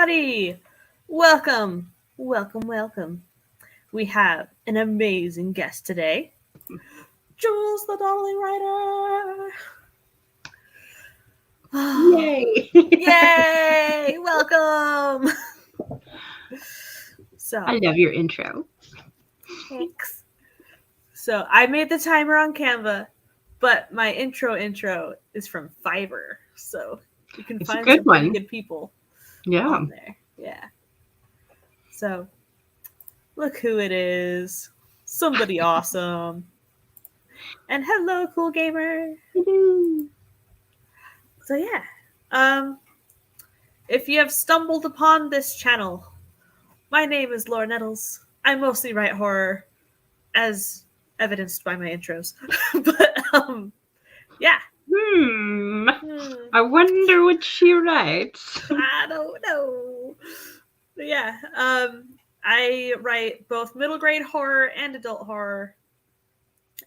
everybody! Welcome, welcome. We have an amazing guest today, Jules the Dawdling Writer. Yay! Yay! Welcome! I love your intro. Thanks. So, I made the timer on Canva, but my intro is from Fiverr, so you can It's find a good some pretty one. good people Yeah. on there. Yeah. So, look who it is. Somebody awesome. And hello, cool gamer. So yeah, if you have stumbled upon this channel, my name is Laura Nettles. I mostly write horror, as evidenced by my intros. But yeah. I wonder what she writes. I don't know. But yeah, I write both middle grade horror and adult horror,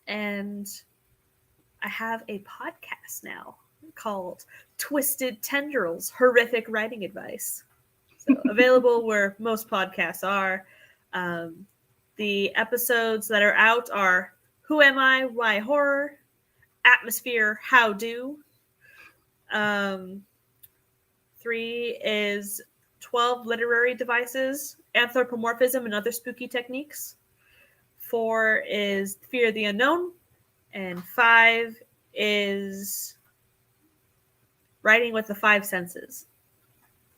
and I have a podcast now called Twisted Tendrils Horrific Writing Advice. So available where most podcasts are. The episodes that are out are Who Am I? Why Horror? Atmosphere, How Do. 3 is 12 Literary Devices, Anthropomorphism and Other Spooky Techniques. 4 is Fear of the Unknown. And 5 is Writing with the 5 Senses.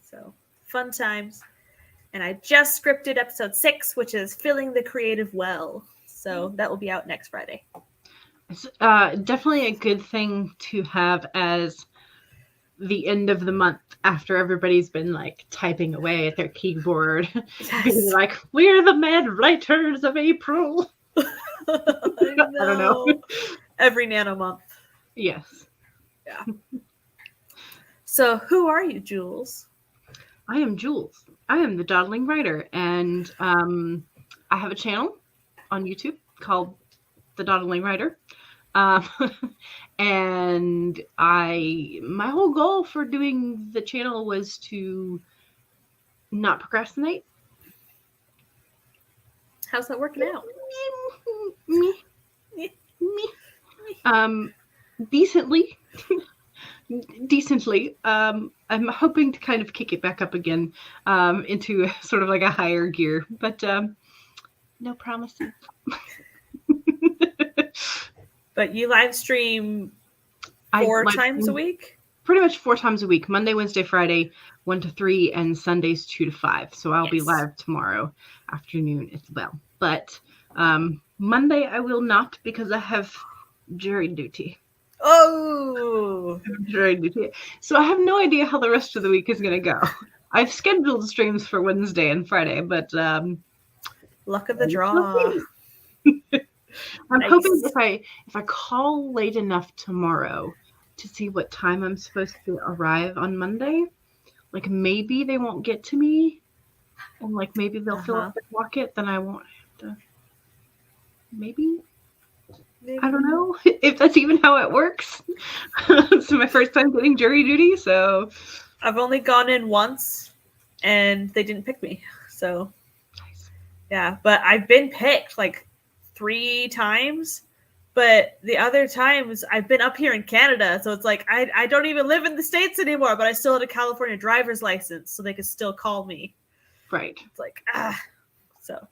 So, fun times. And I just scripted episode 6, which is Filling the Creative Well. So that will be out next Friday. It's definitely a good thing to have as the end of the month after everybody's been like typing away at their keyboard. Yes. Being like, we're the mad writers of April. I don't know. Every NaNo month. Yes. Yeah. So who are you, Jules? I am Jules. I am the Dawdling Writer, and I have a channel on YouTube called The Dawdling Writer. And my whole goal for doing the channel was to not procrastinate. How's that working out? Decently. Decently. I'm hoping to kind of kick it back up again into sort of like a higher gear, but no promises. But you live stream 4 times a week? Pretty much 4 times a week. Monday, Wednesday, Friday, 1 to 3, and Sundays 2 to 5. So I'll be live tomorrow afternoon as well. But Monday I will not because I have jury duty. Oh! Jury duty. So I have no idea how the rest of the week is going to go. I've scheduled streams for Wednesday and Friday, but luck of the draw. I'm hoping if I call late enough tomorrow to see what time I'm supposed to arrive on Monday, like maybe they won't get to me, and like maybe they'll fill up the docket, then I won't have to. Maybe. I don't know if that's even how it works. It's my first time getting jury duty, so I've only gone in once, and they didn't pick me. So nice. Yeah, but I've been picked like 3 times, but the other times I've been up here in Canada, so it's like I don't even live in the States anymore, but I still had a California driver's license, so they could still call me. Right. It's like, so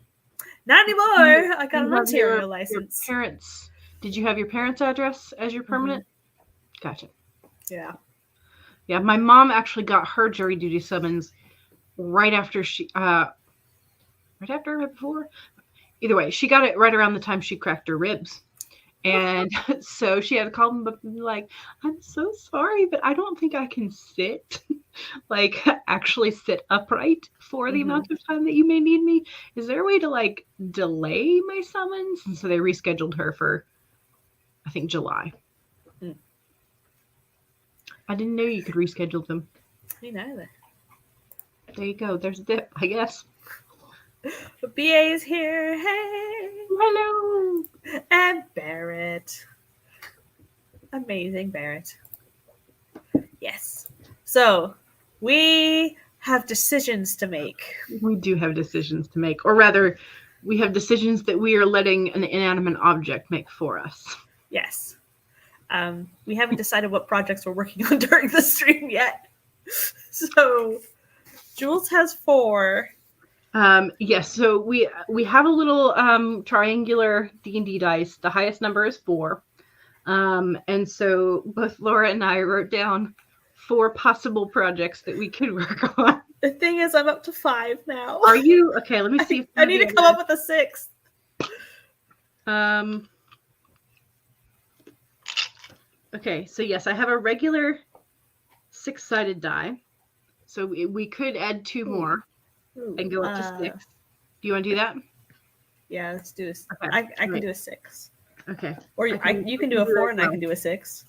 not anymore. I got an Ontario license. Your parents, did you have your parents' address as your permanent? Mm-hmm. Gotcha. Yeah. Yeah, my mom actually got her jury duty summons right after right before? Either way, she got it right around the time she cracked her ribs. And so she had to call them up and be like, I'm so sorry, but I don't think I can sit, like actually sit upright for the amount of time that you may need me. Is there a way to like delay my summons? And so they rescheduled her for, I think, July. I didn't know you could reschedule them. Me neither. There you go. There's a dip, I guess. BA is here. Hey. Hello. And Barrett. Amazing Barrett. Yes. So we have decisions to make. We do have decisions to make, or rather, we have decisions that we are letting an inanimate object make for us. Yes. We haven't decided what projects we're working on during the stream yet. So, Jules has 4. Yes, so we have a little triangular D&D dice. The highest number is 4. And so both Laura and I wrote down 4 possible projects that we could work on. The thing is, I'm up to 5 now. Are you? Okay, let me see. I need to come up with a 6th. Okay, so yes, I have a regular 6-sided die. So we could add 2 more and go up to 6. Do you want to do that? Yeah, let's do this. Okay, I can do a 6. Okay. Or you can do a 4 and I can do a 6.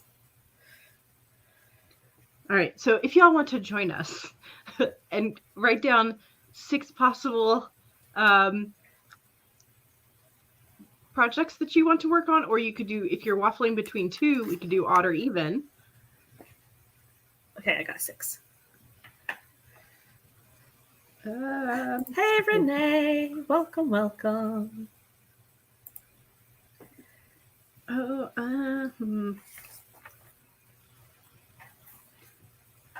All right. So if y'all want to join us and write down 6 possible projects that you want to work on, or you could do, if you're waffling between 2, we could do odd or even. Okay, I got 6. Hey, Renee. Welcome.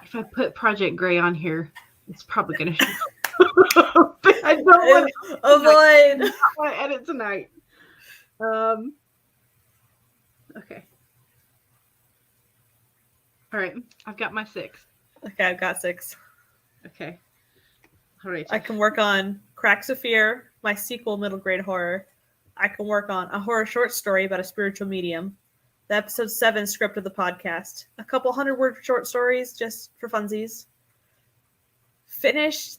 If I put Project Gray on here, it's probably going to show. I don't want to avoid. I want to edit tonight. Okay. All right. I've got my 6. Okay, I've got 6. Okay. All right. I can work on Cracks of Fear, my sequel, middle grade horror. I can work on a horror short story about a spiritual medium. The episode 7 script of the podcast. A couple 100-word short stories just for funsies. Finish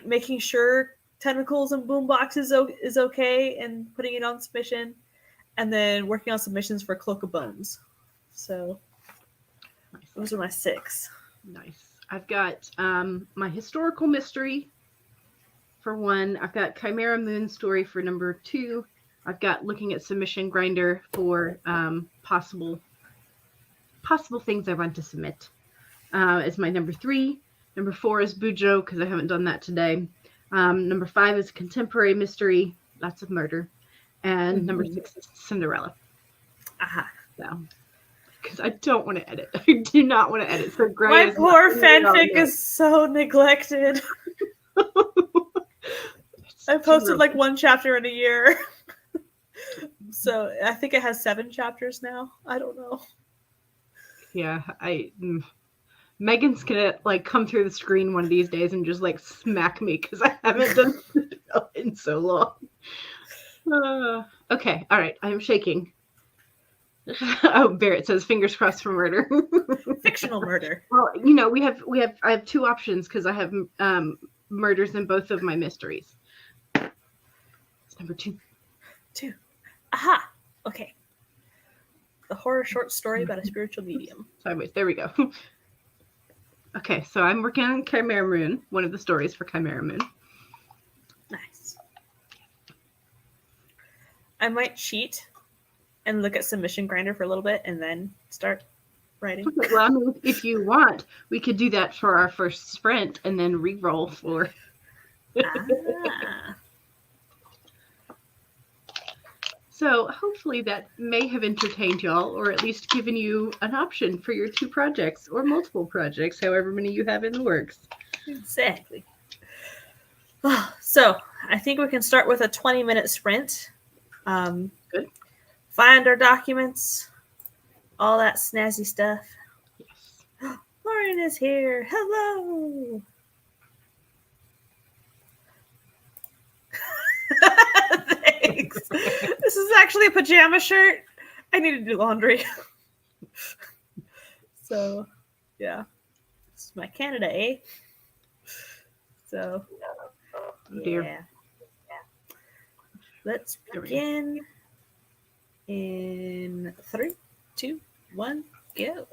making sure Tentacles and Boombox is okay and putting it on submission. And then working on submissions for Cloak of Bones. So those are my 6. Nice. I've got my historical mystery for 1. I've got Chimera Moon story for number 2. I've got looking at submission grinder for possible things I want to submit. Is my number 3. Number 4 is Bujo because I haven't done that today. Number 5 is contemporary mystery, lots of murder, and number 6 is Cinderella. Aha. So. Because I don't want to edit. I do not want to edit. So Gray my poor fanfic is so neglected. I posted like 1 chapter in a year. So I think it has 7 chapters now. I don't know. Yeah, Megan's gonna like come through the screen one of these days and just like smack me because I haven't done it in so long. Okay, all right. I'm shaking. Oh, Barrett says fingers crossed for murder. Fictional murder. Well, I have 2 options because I have murders in both of my mysteries. It's number 2. 2. Aha. Okay. The horror short story about a spiritual medium. Sideways. There we go. Okay, so I'm working on Chimera Moon, one of the stories for Chimera Moon. Nice. I might cheat and look at submission grinder for a little bit and then start writing. Okay, well, I mean, if you want, we could do that for our first sprint and then re-roll for. So hopefully that may have entertained y'all, or at least given you an option for your 2 projects or multiple projects, however many you have in the works. Exactly. So I think we can start with a 20-minute sprint. Good. Find our documents, all that snazzy stuff. Yes. Lauren is here. Hello. Thanks. This is actually a pajama shirt. I need to do laundry. So, yeah. This is my Canada, eh? So, yeah. Let's begin in 3, 2, 1, go.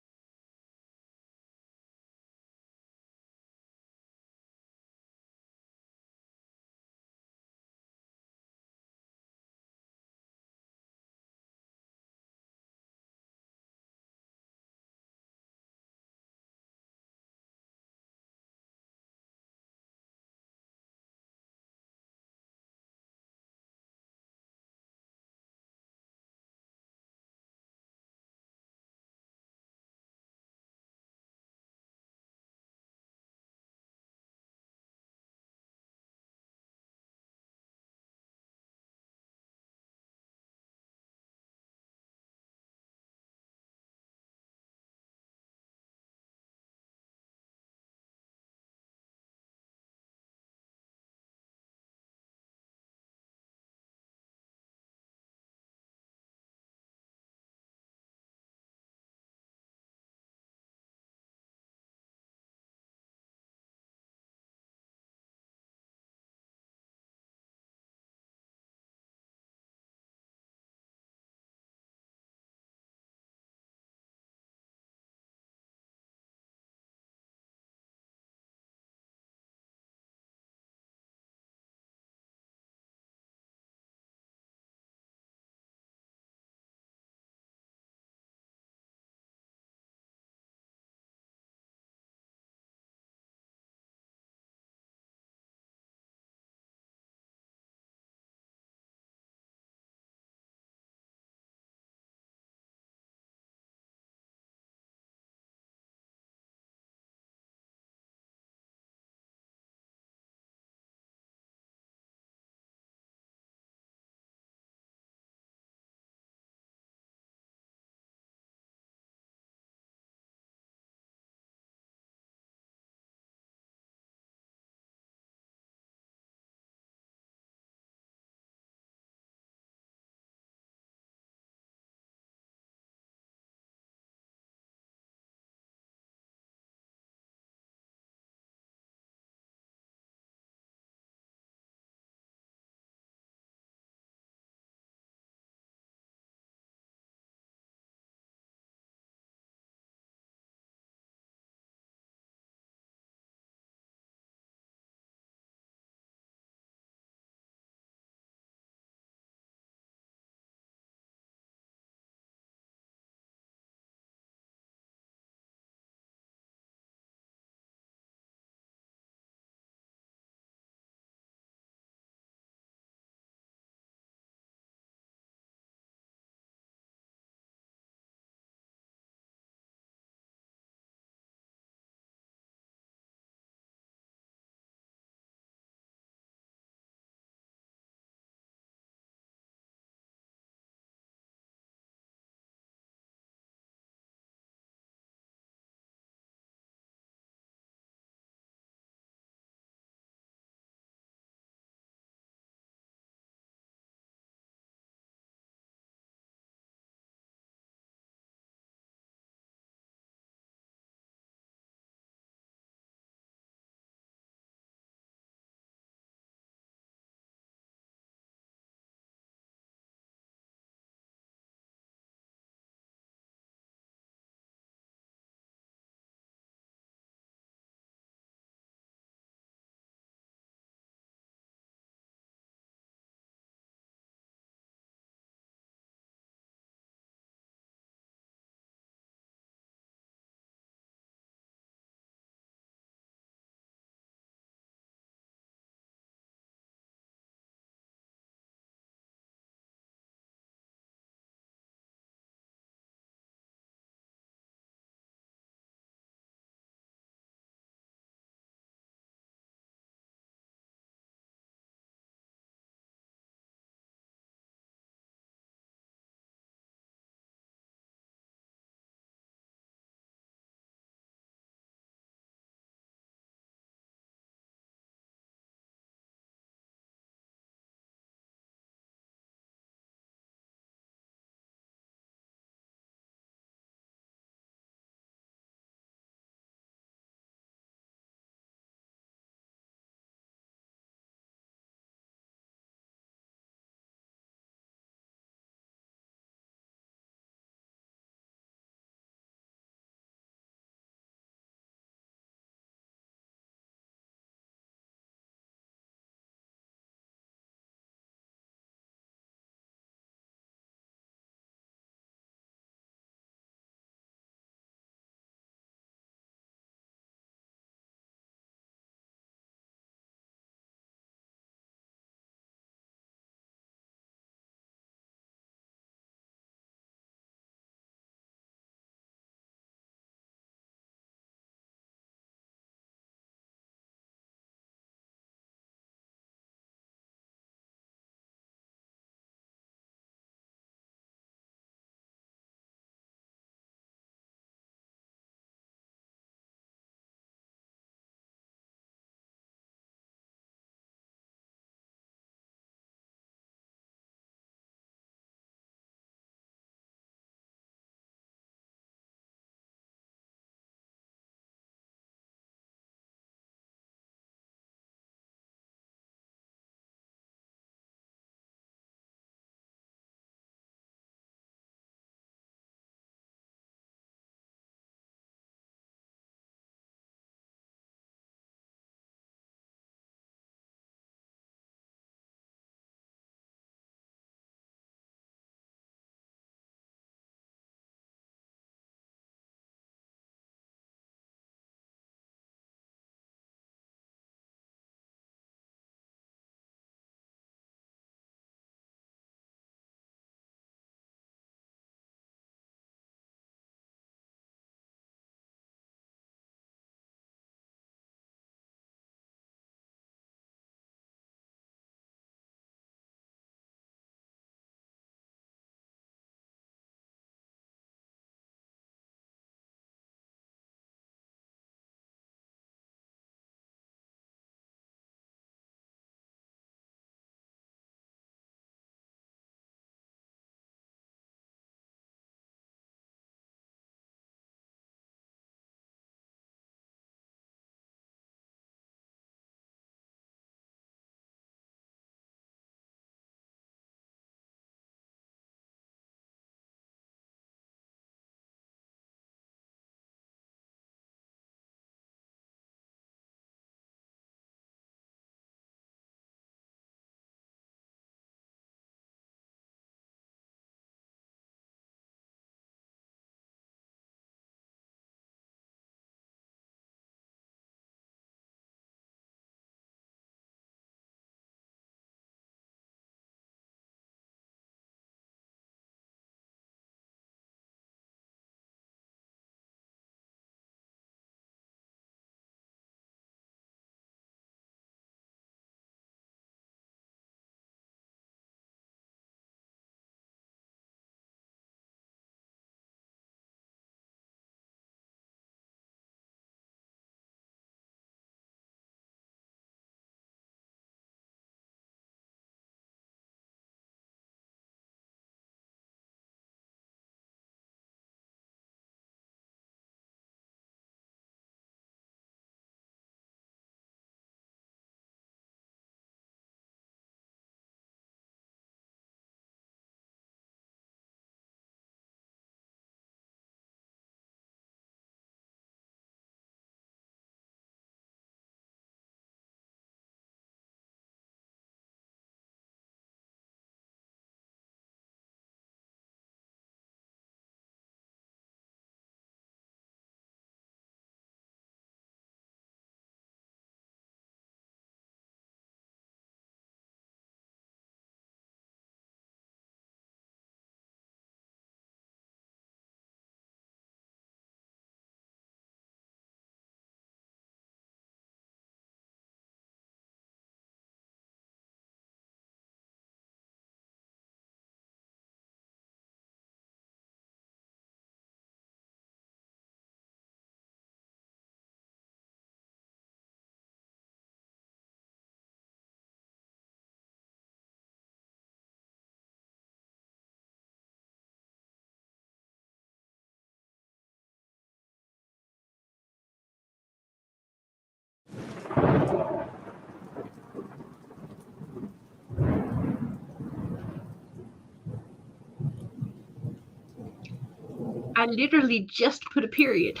I literally just put a period.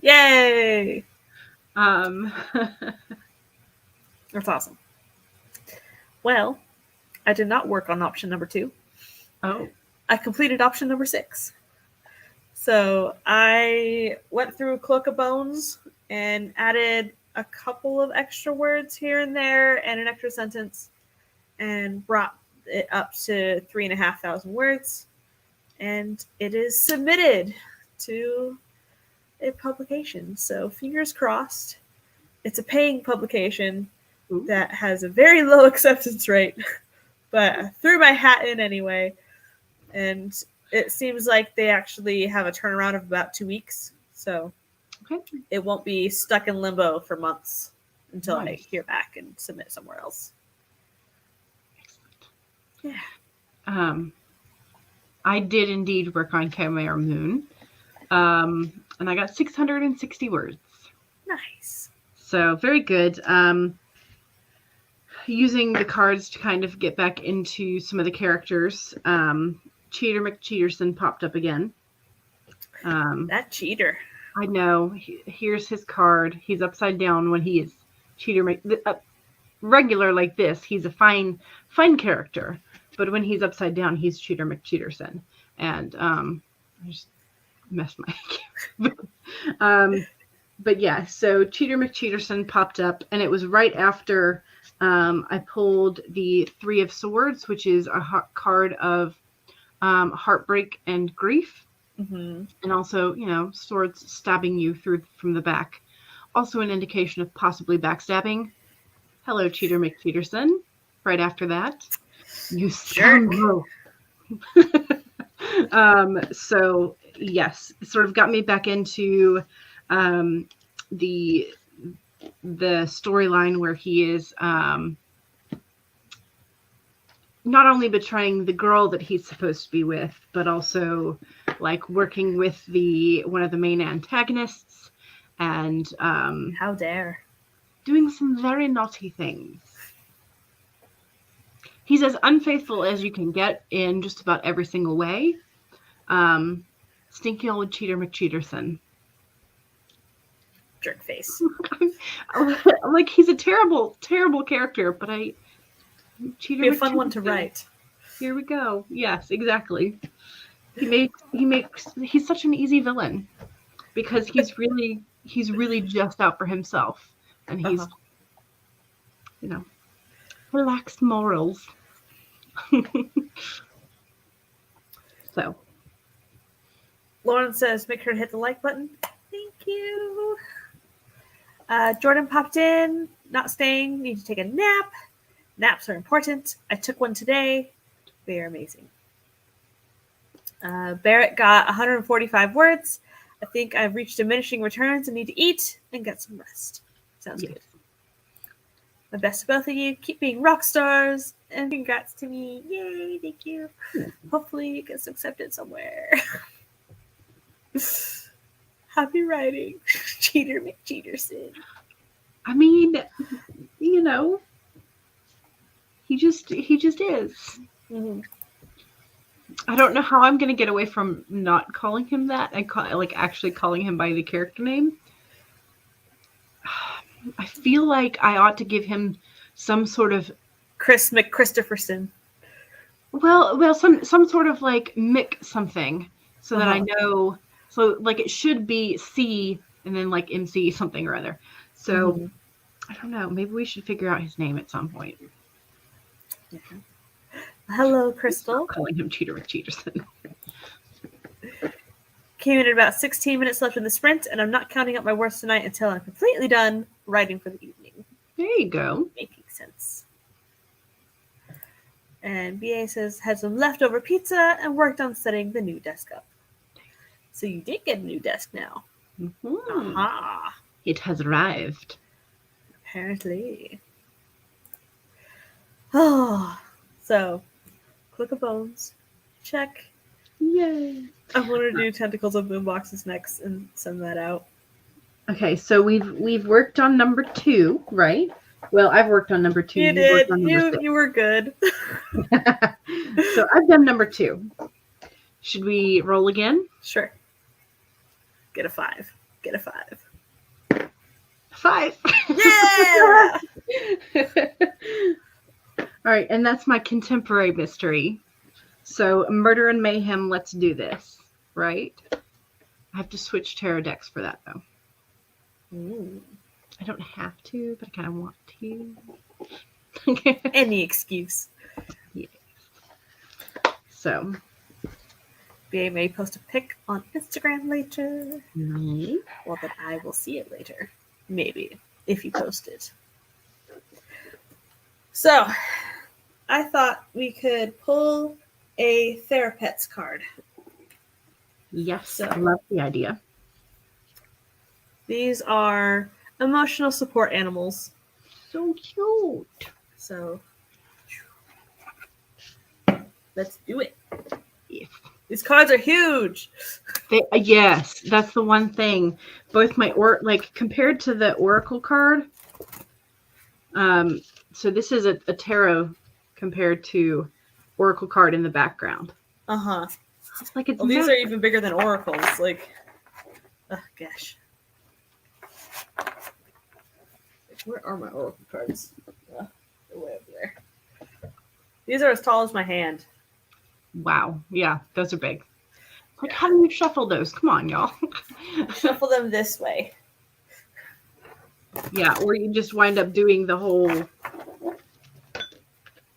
Yay! um, That's awesome. Well, I did not work on option number 2. oh, I completed option number 6. So I went through Cloak of Bones and added a couple of extra words here and there and an extra sentence and brought it up to 3,500 words. And it is submitted to a publication. So fingers crossed. It's a paying publication ooh. that has a very low acceptance rate, but I threw my hat in anyway. And it seems like they actually have a turnaround of about 2 weeks. So Okay. it won't be stuck in limbo for months until I Nice. hear back and submit somewhere else. Excellent. Yeah. I did indeed work on Chimera Moon. And I got 660 words. Nice. So very good. Using the cards to kind of get back into some of the characters. Cheater McCheaterson popped up again. That cheater. I know. Here's his card. He's upside down when he is Cheater regular like this. He's a fine character. But when he's upside down, he's Cheater McCheaterson. And I just messed my but yeah, so Cheater McCheaterson popped up, and it was right after I pulled the 3 of Swords, which is a card of heartbreak and grief. Mm-hmm. And also, swords stabbing you from the back. Also an indication of possibly backstabbing. Hello, Cheater McCheaterson. Right after that. You scoundrel. So, yes, sort of got me back into the storyline where he is not only betraying the girl that he's supposed to be with, but also like working with one of the main antagonists and how dare doing some very naughty things. He's as unfaithful as you can get in just about every single way. Stinky old Cheater McCheaterson. Jerk face. Like, he's a terrible, terrible character, but Cheater Be a fun one to write. Here we go. Yes, exactly. He's such an easy villain because he's really just out for himself, and he's relaxed morals. So Lauren says, make sure to hit the like button. Thank you. Jordan popped in, not staying, need to take a nap. Naps are important. I took one today. They are amazing. Barrett got 145 words. I think I've reached diminishing returns and need to eat and get some rest. Sounds good. My best to both of you. Keep being rock stars. And congrats to me. Yay, thank you. Hopefully it gets accepted somewhere. Happy writing. Cheater McCheaterson. I mean, he just is. Mm-hmm. I don't know how I'm going to get away from not calling him that and actually calling him by the character name. I feel like I ought to give him some sort of Chris McChristopherson. Well, some sort of like Mick something, so that I know. So like it should be C and then like MC something or other. So I don't know. Maybe we should figure out his name at some point. Mm-hmm. Hello, Crystal. Calling him Cheater McCheaterson. Came in at about 16 minutes left in the sprint, and I'm not counting up my words tonight until I'm completely done writing for the evening. There you go. Making sense. And BA says, had some leftover pizza and worked on setting the new desk up. So you did get a new desk now. Mm-hmm. Aha. It has arrived. Apparently. Oh, so Cloak of Bones. Check. Yay. I want to do Tentacles of Boomboxes next and send that out. Okay, so we've worked on number 2, right? Well, I've worked on number 2. You You've worked did. on number 6. You were good. So I've done number 2. Should we roll again? Sure. Get a 5. Get a 5. 5. Yeah! All right, and that's my contemporary mystery. So murder and mayhem, let's do this, right? I have to switch tarot decks for that, though. Ooh. I don't have to, but I kind of want to. Any excuse. Yeah. So. BA may post a pic on Instagram later. Mm-hmm. Well, then I will see it later. Maybe. If you post it. So, I thought we could pull a Therapets card. Yes, I love the idea. These are emotional support animals. So cute. So, let's do it. Yes. These cards are huge. Yes, that's the one thing. Both my compared to the Oracle card. So this is a tarot compared to Oracle card in the background. Uh-huh. It's like it's these are even bigger than Oracles. Like, oh gosh. Where are my Oracle cards? They're way over there. These are as tall as my hand. Wow. Yeah, those are big. Like, how do you shuffle those? Come on, y'all. Shuffle them this way. Yeah, or you just wind up doing the whole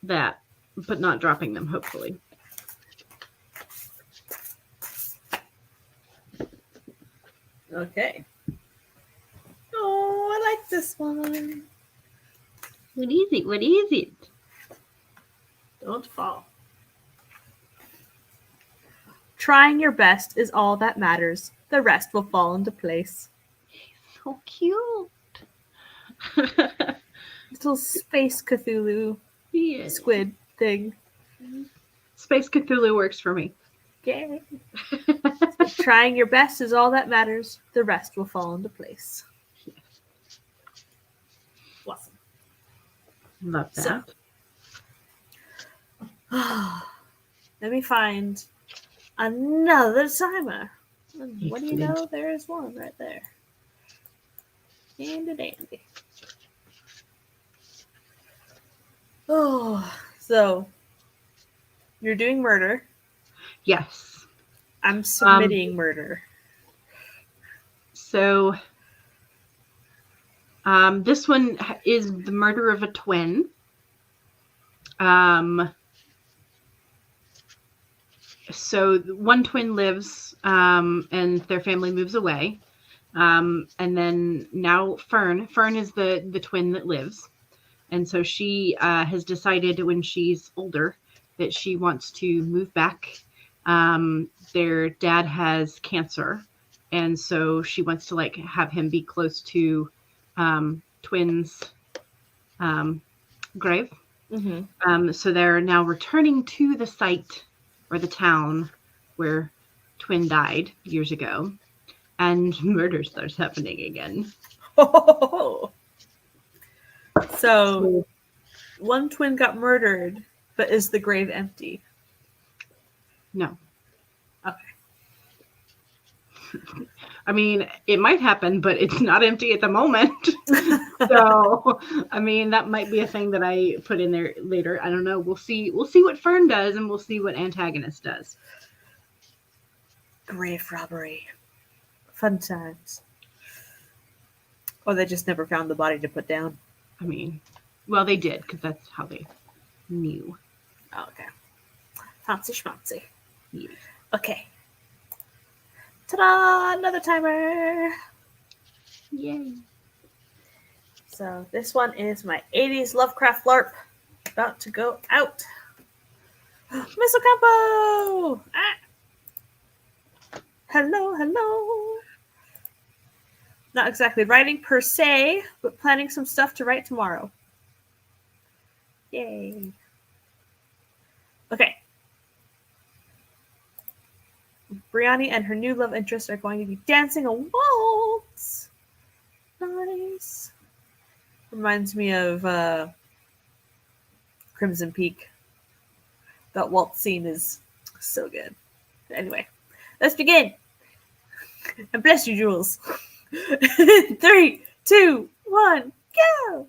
that, but not dropping them, hopefully. Okay. Oh, I like this one. What is it? What is it? Don't fall. Trying your best is all that matters. The rest will fall into place. So cute. Little space Cthulhu squid thing. Space Cthulhu works for me. Yay. Trying your best is all that matters. The rest will fall into place. Awesome. Love that. So, let me find another timer. What do you know? There is one right there. Handy dandy. Oh, so you're doing murder. Yes. I'm submitting murder. So this one is the murder of a twin. So one twin lives and their family moves away. And then now Fern is the twin that lives. And so she has decided when she's older that she wants to move back. Their dad has cancer. And so she wants to have him be close to twins' grave. Mm-hmm. So they're now returning to the site or the town where twin died years ago, and murder starts happening again. Oh. So one twin got murdered, but is the grave empty? No. Okay. I mean, it might happen, but it's not empty at the moment. So, I mean, that might be a thing that I put in there later. I don't know. We'll see what Fern does, and we'll see what Antagonist does. Grave robbery. Fun times. Or they just never found the body to put down. I mean, well, they did, because that's how they knew. Oh, okay. Fancy schmancy. Yeah. Okay. Ta-da! Another timer! Yay. So this one is my 80s Lovecraft LARP. About to go out. Miss Ocampo! Ah! Hello, hello! Not exactly writing per se, but planning some stuff to write tomorrow. Yay. Okay. Brianni and her new love interest are going to be dancing a waltz Reminds me of Crimson Peak. That waltz scene is so good. Anyway, let's begin. And bless you, Jules. 3, 2, 1, go!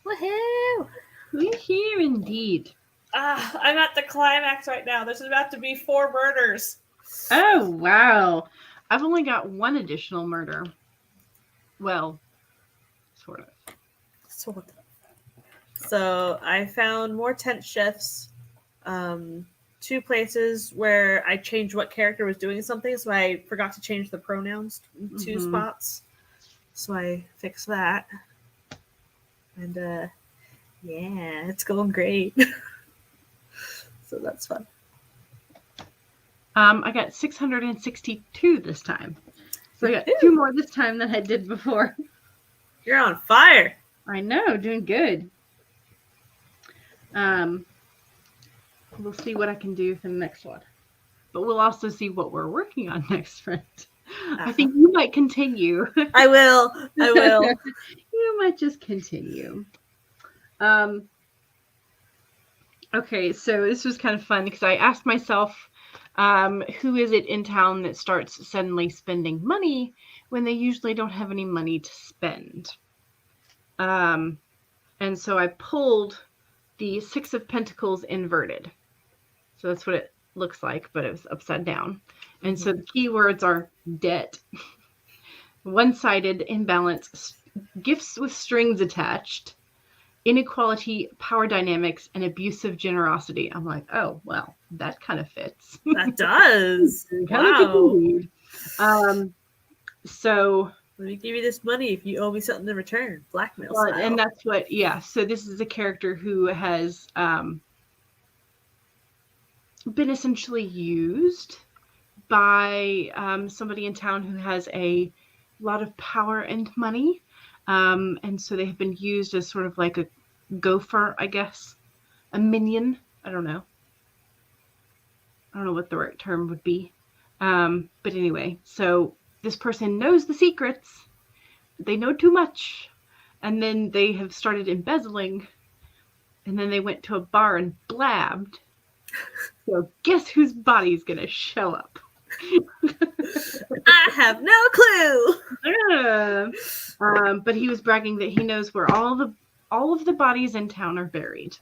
Woohoo! We're here indeed. I'm at the climax right now. There's about to be 4 murders. Oh, wow. I've only got 1 additional murder. Well, sort of. So I found more tent shifts. 2 places where I changed what character was doing something, so I forgot to change the pronouns in 2 spots. So I fixed that. And yeah, it's going great. So that's fun. I got 662 this time. So I got 2 more this time than I did before. You're on fire. I know, doing good. We'll see what I can do for the next one. But we'll also see what we're working on next, friend. I think you might continue. I will. You might just continue. Okay, so this was kind of fun because I asked myself, who is it in town that starts suddenly spending money when they usually don't have any money to spend? And so I pulled the 6 of Pentacles inverted. So that's what it looks like, but it was upside down. And so the keywords are debt, one-sided imbalance, gifts with strings attached, inequality, power dynamics, and abusive generosity. I'm like, oh, well, that kind of fits. That does. Wow. So let me give you this money if you owe me something in return. Blackmail style. And that's what, yeah. So this is a character who has been essentially used by somebody in town who has a lot of power and money. And so they have been used as sort of like a gopher, I guess, a minion. I don't know what the right term would be. But anyway, so this person knows the secrets. They know too much. And then they have started embezzling. And then they went to a bar and blabbed. So guess whose body's going to show up? I have no clue. But he was bragging that he knows where all of the bodies in town are buried.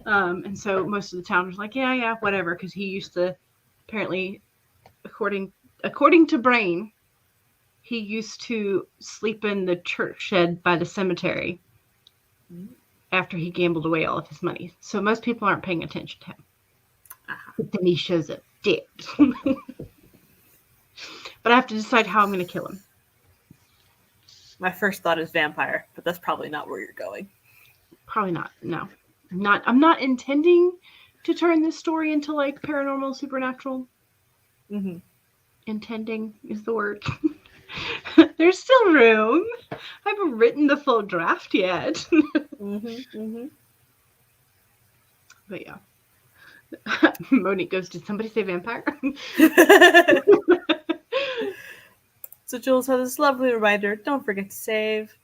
And so most of the town was like, yeah, whatever, because he used to, apparently, according to Brain, he used to sleep in the church shed by the cemetery after he gambled away all of his money. So most people aren't paying attention to him. But then he shows up dead. But I have to decide how I'm going to kill him. My first thought is vampire, but that's probably not where you're going. Probably not. No. I'm not intending to turn this story into like paranormal, supernatural. Mm-hmm. Intending is the word. There's still room. I haven't written the full draft yet. But yeah. Monique goes, did somebody say vampire? So Jules has this lovely reminder. Don't forget to save.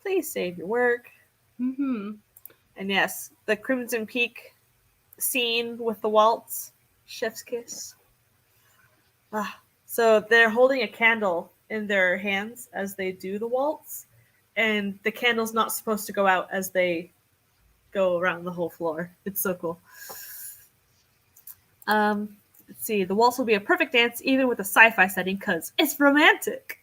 Please save your work. And yes, the Crimson Peak scene with the waltz. Chef's kiss. So they're holding a candle in their hands as they do the waltz. And the candle's not supposed to go out as they go around the whole floor. It's so cool. Let's see. The waltz will be a perfect dance even with a sci-fi setting because it's romantic.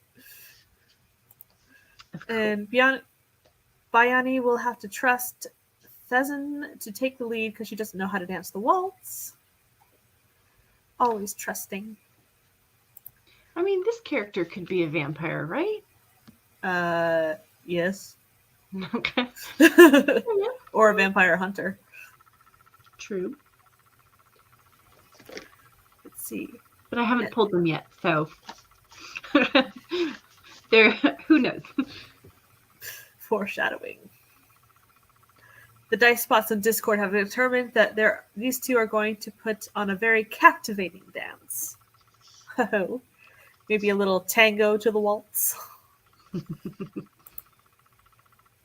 Cool. And Bayani will have to trust Thezin to take the lead because she doesn't know how to dance the waltz. Always trusting. I mean, this character could be a vampire, right? Yes. Okay. Or a vampire hunter. True. Let's see. But I haven't pulled them yet, so there. Who knows? Foreshadowing. The dice spots in Discord have determined that these two are going to put on a very captivating dance. Oh, maybe a little tango to the waltz.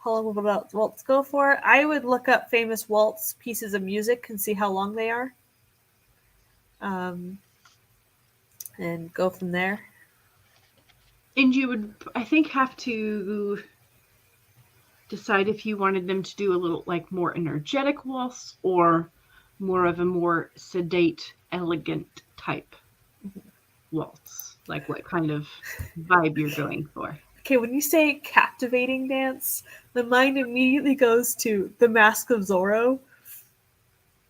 How long will the waltz go for? I would look up famous waltz pieces of music and see how long they are. um, and go from there. And you would, I think, have to decide if you wanted them to do a little like more energetic waltz or more of a more sedate, elegant type waltz. Like what kind of vibe you're going for. Okay, when you say captivating dance, the mind immediately goes to The Mask of Zorro,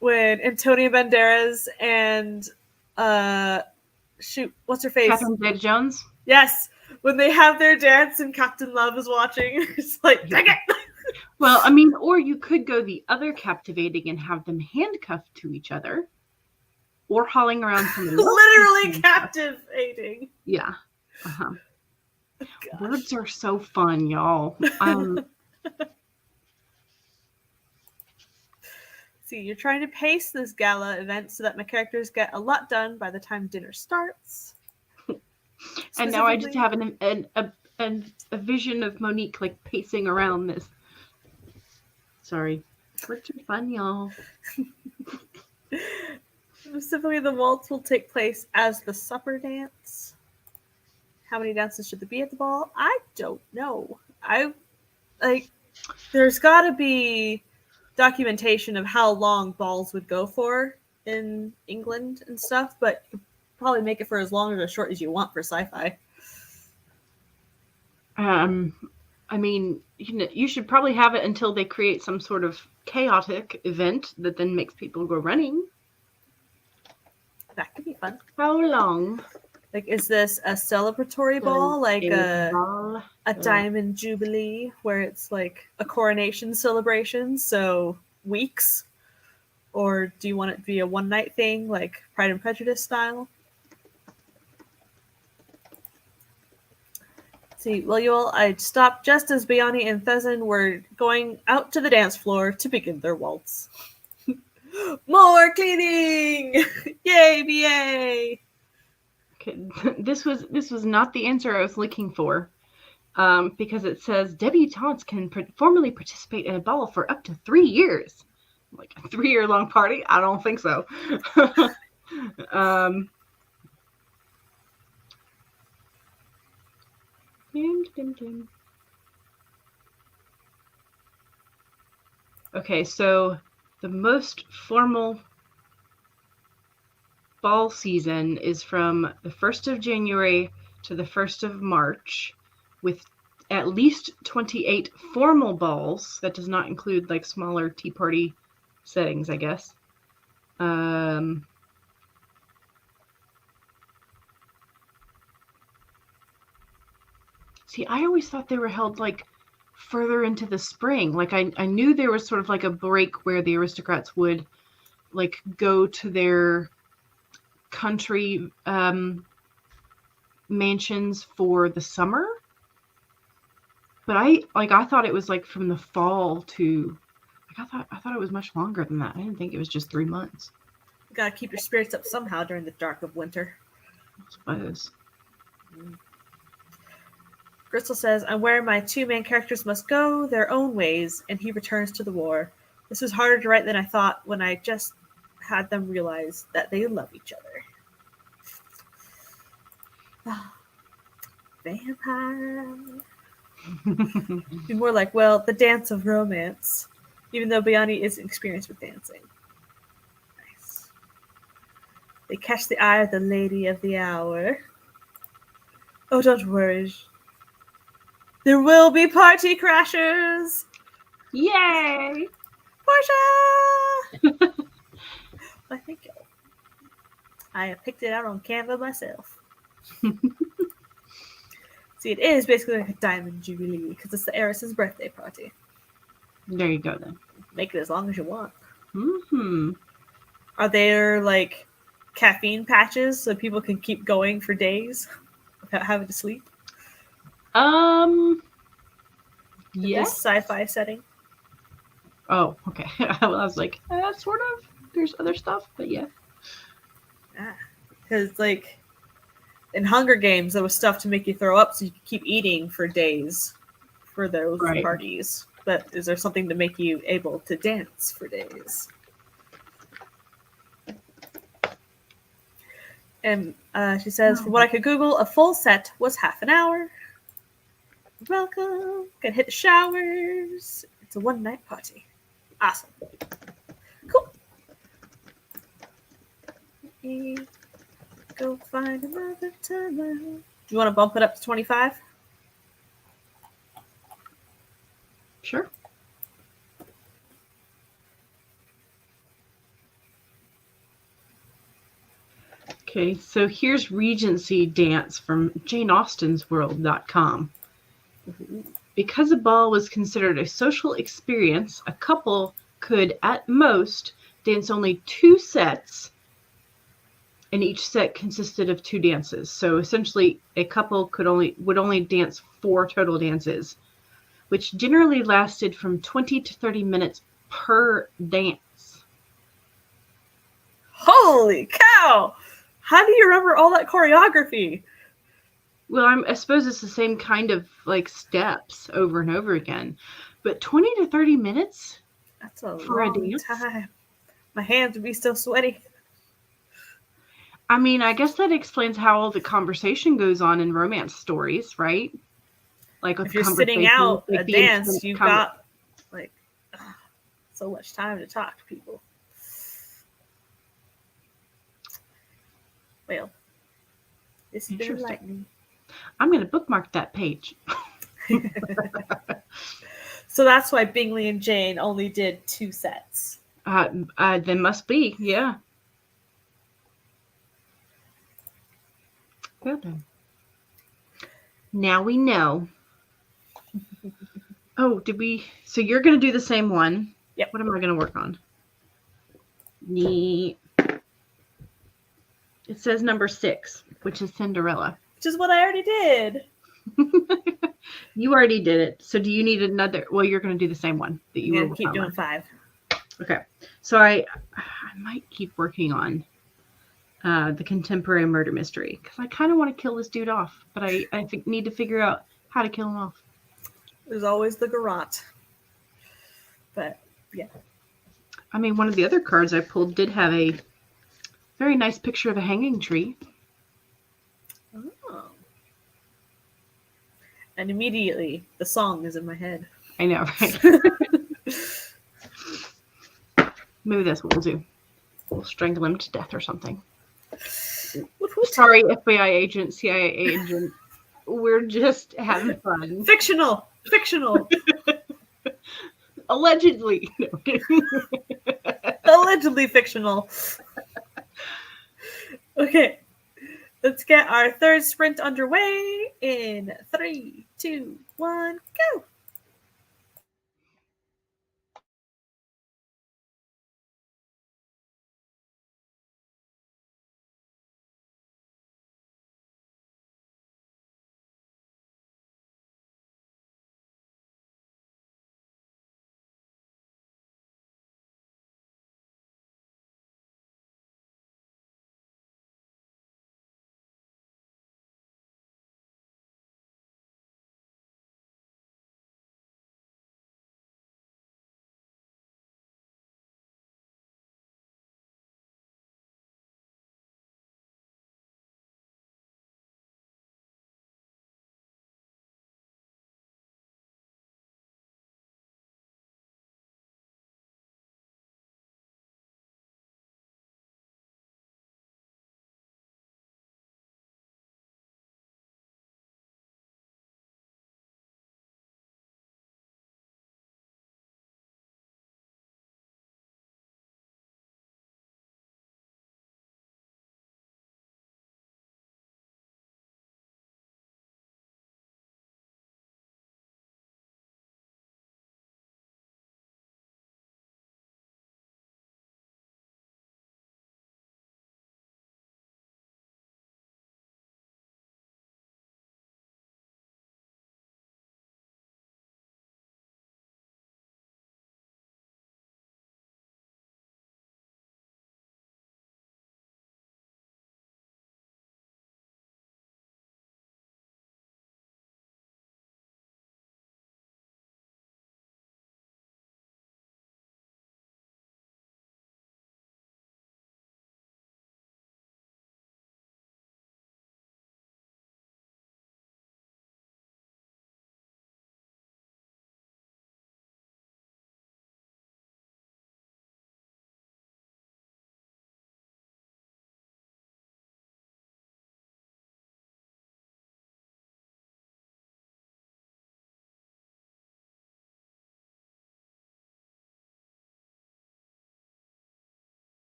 when Antonio Banderas and shoot, what's her face? Catherine Zeta-Jones? Yes, when they have their dance and Captain Love is watching, it's like, dang it! Well, I mean, or you could go the other captivating and have them handcuffed to each other, or hauling around somebody else. Literally captivating. Yeah. Uh-huh. Gosh. Words are so fun, y'all. See, you're trying to pace this gala event so that my characters get a lot done by the time dinner starts. And now I just have a vision of Monique like pacing around this. Sorry. Words are fun, y'all. Specifically, the waltz will take place as the supper dance. How many dances should there be at the ball? I don't know. There's got to be documentation of how long balls would go for in England and stuff, but you could probably make it for as long or as short as you want for sci-fi. I mean, you should probably have it until they create some sort of chaotic event that then makes people go running. That could be fun. How long? Like, is this a celebratory ball, like a diamond jubilee, where it's like a coronation celebration, so weeks? Or do you want it to be a one-night thing, like Pride and Prejudice style? See, well, I'd stopped just as Biani and Thezin were going out to the dance floor to begin their waltz. More cleaning! Yay, BA! Okay, this was not the answer I was looking for, because it says debutantes can formally participate in a ball for up to 3 years. Like a 3-year-long party? I don't think so. Okay, so the most formal ball season is from the 1st of January to the 1st of March, with at least 28 formal balls. That does not include like smaller tea party settings, I guess. See, I always thought they were held like further into the spring. Like I knew there was sort of like a break where the aristocrats would like go to their country mansions for the summer, but I thought it was like from the fall to like I thought it was much longer than that. I didn't think it was just 3 months. You gotta keep your spirits up somehow during the dark of winter. I suppose. Gristle says, I'm where my two main characters must go their own ways, and he returns to the war. This was harder to write than I thought when I just had them realize that they love each other. Vampire. Be more like, well, the dance of romance, even though Biani isn't experienced with dancing. Nice. They catch the eye of the lady of the hour. Oh, don't worry. There will be party crashers! Yay! Portia! Why, thank you. I have picked it out on Canva myself. See, it is basically like a diamond jubilee because it's the heiress's birthday party. There you go then. Make it as long as you want. Mm-hmm. Are there like caffeine patches so people can keep going for days without having to sleep? Yes. This sci-fi setting. Oh, okay. I was like, sort of. There's other stuff, but yeah. Because like in Hunger Games, there was stuff to make you throw up so you could keep eating for days for those parties. But is there something to make you able to dance for days? And she says, from what I could Google, a full set was half an hour. Welcome. Can hit the showers. It's a one-night party. Awesome. Cool. Let me go find another timer. Do you want to bump it up to 25? Sure. Okay, so here's Regency Dance from JaneAusten'sWorld.com. Because a ball was considered a social experience, a couple could, at most, dance only 2 sets, and each set consisted of 2 dances. So essentially, a couple would only dance 4 total dances, which generally lasted from 20 to 30 minutes per dance. Holy cow! How do you remember all that choreography? Well, I suppose it's the same kind of like steps over and over again, but 20 to 30 minutes? That's a for a long dance? time. My hands would be still sweaty. I mean, I guess that explains how all the conversation goes on in romance stories, right? Like with If you're sitting out like a the dance, you've got like so much time to talk to people. Well, it's been enlightening. I'm going to bookmark that page. So that's why Bingley and Jane only did 2 sets. There must be, yeah. Well then. Now we know. Oh, so you're going to do the same one. Yep. What am I going to work on? Neat. It says number 6, which is Cinderella. Which is what I already did. You already did it. So do you need another? Well, you're going to do the same one that you were working on. Keep doing 5. Okay. So I might keep working on the contemporary murder mystery because I kind of want to kill this dude off, but I need to figure out how to kill him off. There's always the garrote. But yeah. I mean, one of the other cards I pulled did have a very nice picture of a hanging tree. Oh. And immediately the song is in my head. I know, right? Maybe that's what we'll do. We'll strangle him to death or something. Sorry, FBI agent, CIA agent. We're just having fun. Fictional. Allegedly. No. Allegedly fictional. Okay. Let's get our third sprint underway in 3, 2, 1, go!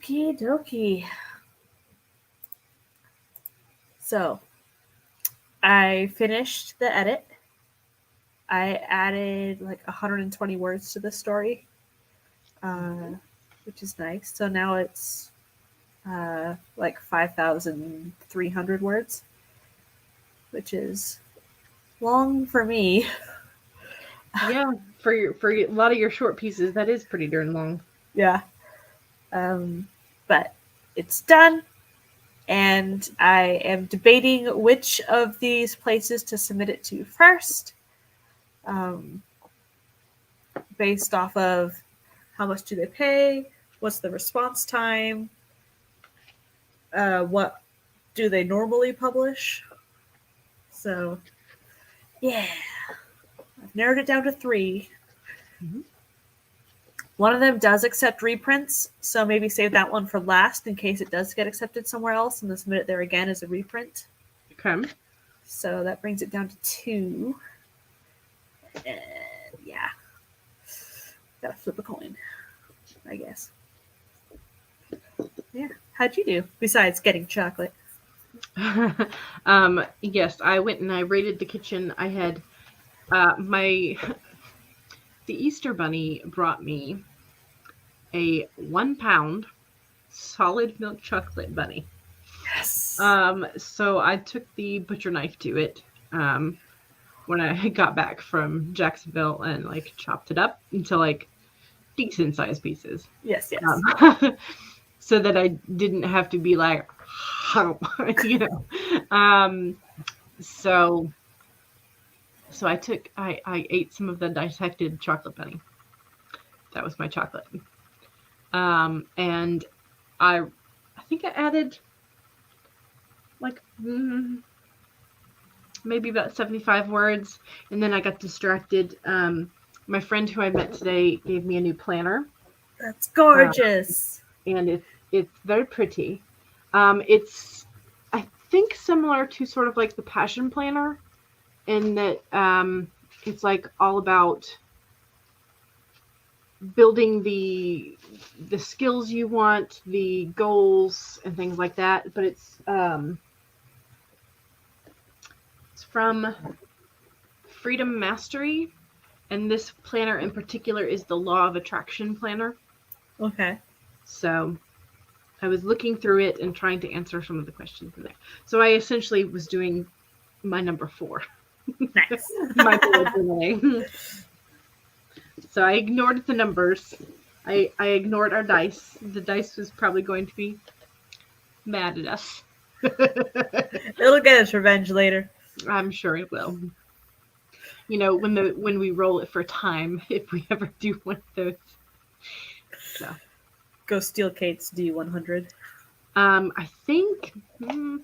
Okie dokie. So I finished the edit. I added like 120 words to the story, which is nice. So now it's like 5,300 words, which is long for me. Yeah, for a lot of your short pieces, that is pretty darn long. Yeah. But it's done, and I am debating which of these places to submit it to first, based off of how much do they pay, what's the response time, what do they normally publish. So, yeah, I've narrowed it down to 3. Mhm. One of them does accept reprints, so maybe save that one for last in case it does get accepted somewhere else, and then submit it there again as a reprint. Okay. So that brings it down to 2. And yeah, gotta flip a coin, I guess. Yeah, how'd you do besides getting chocolate? Yes, I went and I raided the kitchen. I had the Easter Bunny brought me a 1 pound solid milk chocolate bunny. Yes. So I took the butcher knife to it when I got back from Jacksonville and like chopped it up into like decent sized pieces. Yes. So that I didn't have to be like, you know. So I ate some of the dissected chocolate bunny. That was my chocolate. And I think I added like maybe about 75 words, and then I got distracted. My friend who I met today gave me a new planner. That's gorgeous. And it's very pretty. It's I think similar to sort of like the Passion Planner, in that it's like all about building the skills you want, the goals and things like that. But it's from Freedom Mastery, and this planner in particular is the Law of Attraction planner. Okay. So I was looking through it and trying to answer some of the questions in there. So I essentially was doing my number 4. Nice. My bullet journaling. So I ignored the numbers. I ignored our dice. The dice was probably going to be mad at us. It'll get its revenge later. I'm sure it will. You know, when we roll it for time, if we ever do one of those. So. Go steal Kate's D100. I think the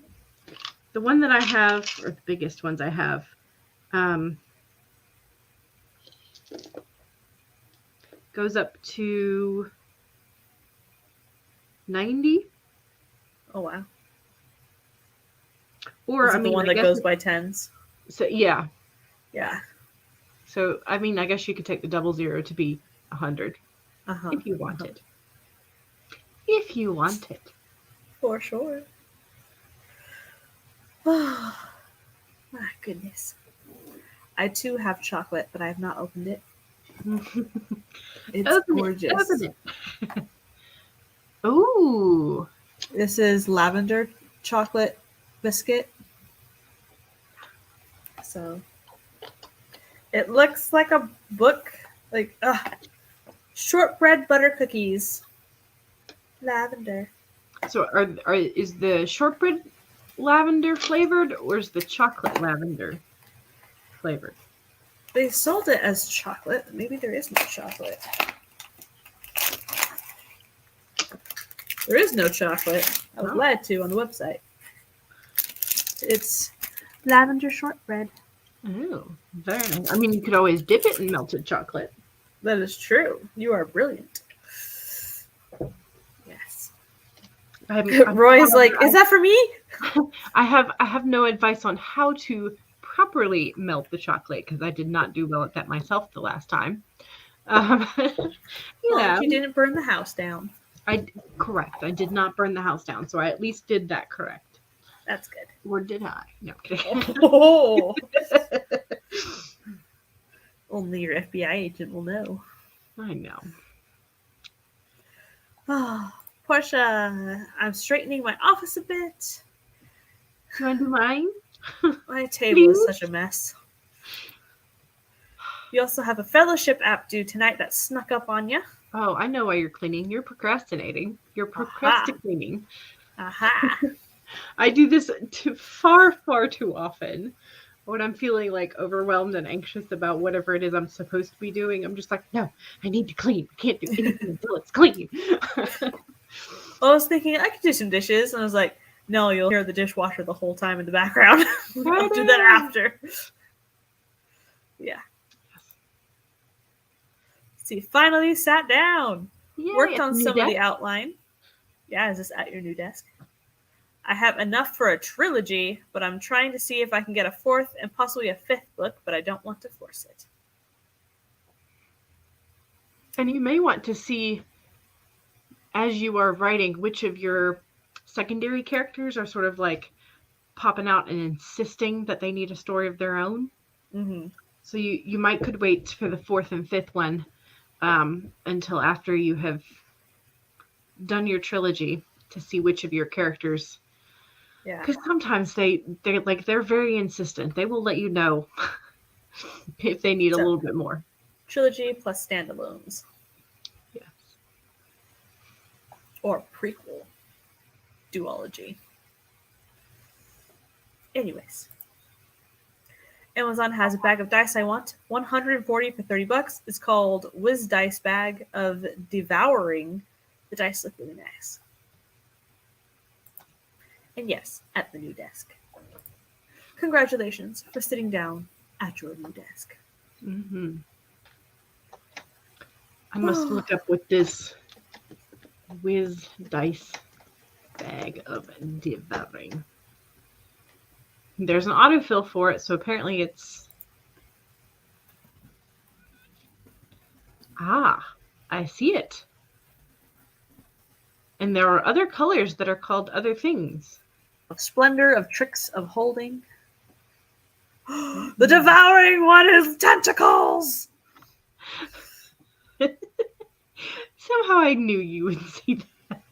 one that I have, or the biggest ones I have, goes up to 90. Oh wow. Or Is it the one that goes by tens? So yeah. Yeah. So I mean, I guess you could take the 00 to be 100 if you want it. If you want it. For sure. Oh, my goodness. I too have chocolate, but I have not opened it. It's gorgeous. Open it. Ooh. This is lavender chocolate biscuit. So it looks like a book, like shortbread butter cookies. Lavender. So is the shortbread lavender flavored, or is the chocolate lavender flavored? They sold it as chocolate. Maybe there is no chocolate. There is no chocolate. I was lied to on the website. It's lavender shortbread. Oh, very nice. I mean, you could always dip it in melted chocolate. That is true. You are brilliant. Yes. Roy's like, is that for me? I have no advice on how to properly melt the chocolate, because I did not do well at that myself the last time. Well, you didn't burn the house down. Correct. I did not burn the house down, so I at least did that correct. That's good. Or did I? No, I'm kidding. Oh. Only your FBI agent will know. I know. Portia, I'm straightening my office a bit. Do you want to do mine? My table is such a mess. You also have a fellowship app due tonight that snuck up on you. Oh, I know why you're cleaning. You're procrastinating. You're procrastinating. Aha. I do this far, far too often. When I'm feeling like overwhelmed and anxious about whatever it is I'm supposed to be doing, I'm just like, no, I need to clean. I can't do anything until it's clean. I was thinking I could do some dishes, and I was like, no, you'll hear the dishwasher the whole time in the background. I'll do that after. Yeah. See, finally sat down. Yay, Worked on some desk? of the outline. Yeah, is this at your new desk? I have enough for a trilogy, but I'm trying to see if I can get a fourth and possibly a fifth book, but I don't want to force it. And you may want to see, as you are writing, which of your secondary characters are sort of like popping out and insisting that they need a story of their own. Mm-hmm. So you might could wait for the fourth and fifth one until after you have done your trilogy to see which of your characters. Yeah. Because sometimes they're very insistent. They will let you know if they need a little bit more. Trilogy plus standalones. Yes. Or prequel. Duology. Anyways. Amazon has a bag of dice I want. 140 for $30. It's called Wiz Dice Bag of Devouring. The dice look really nice. And yes, at the new desk. Congratulations for sitting down at your new desk. Mm-hmm. I must look up what this Wiz Dice Bag of Devouring. There's an autofill for it, so apparently it's... I see it. And there are other colors that are called other things. Splendor of Tricks of Holding. The devouring one is tentacles! Somehow I knew you would see that.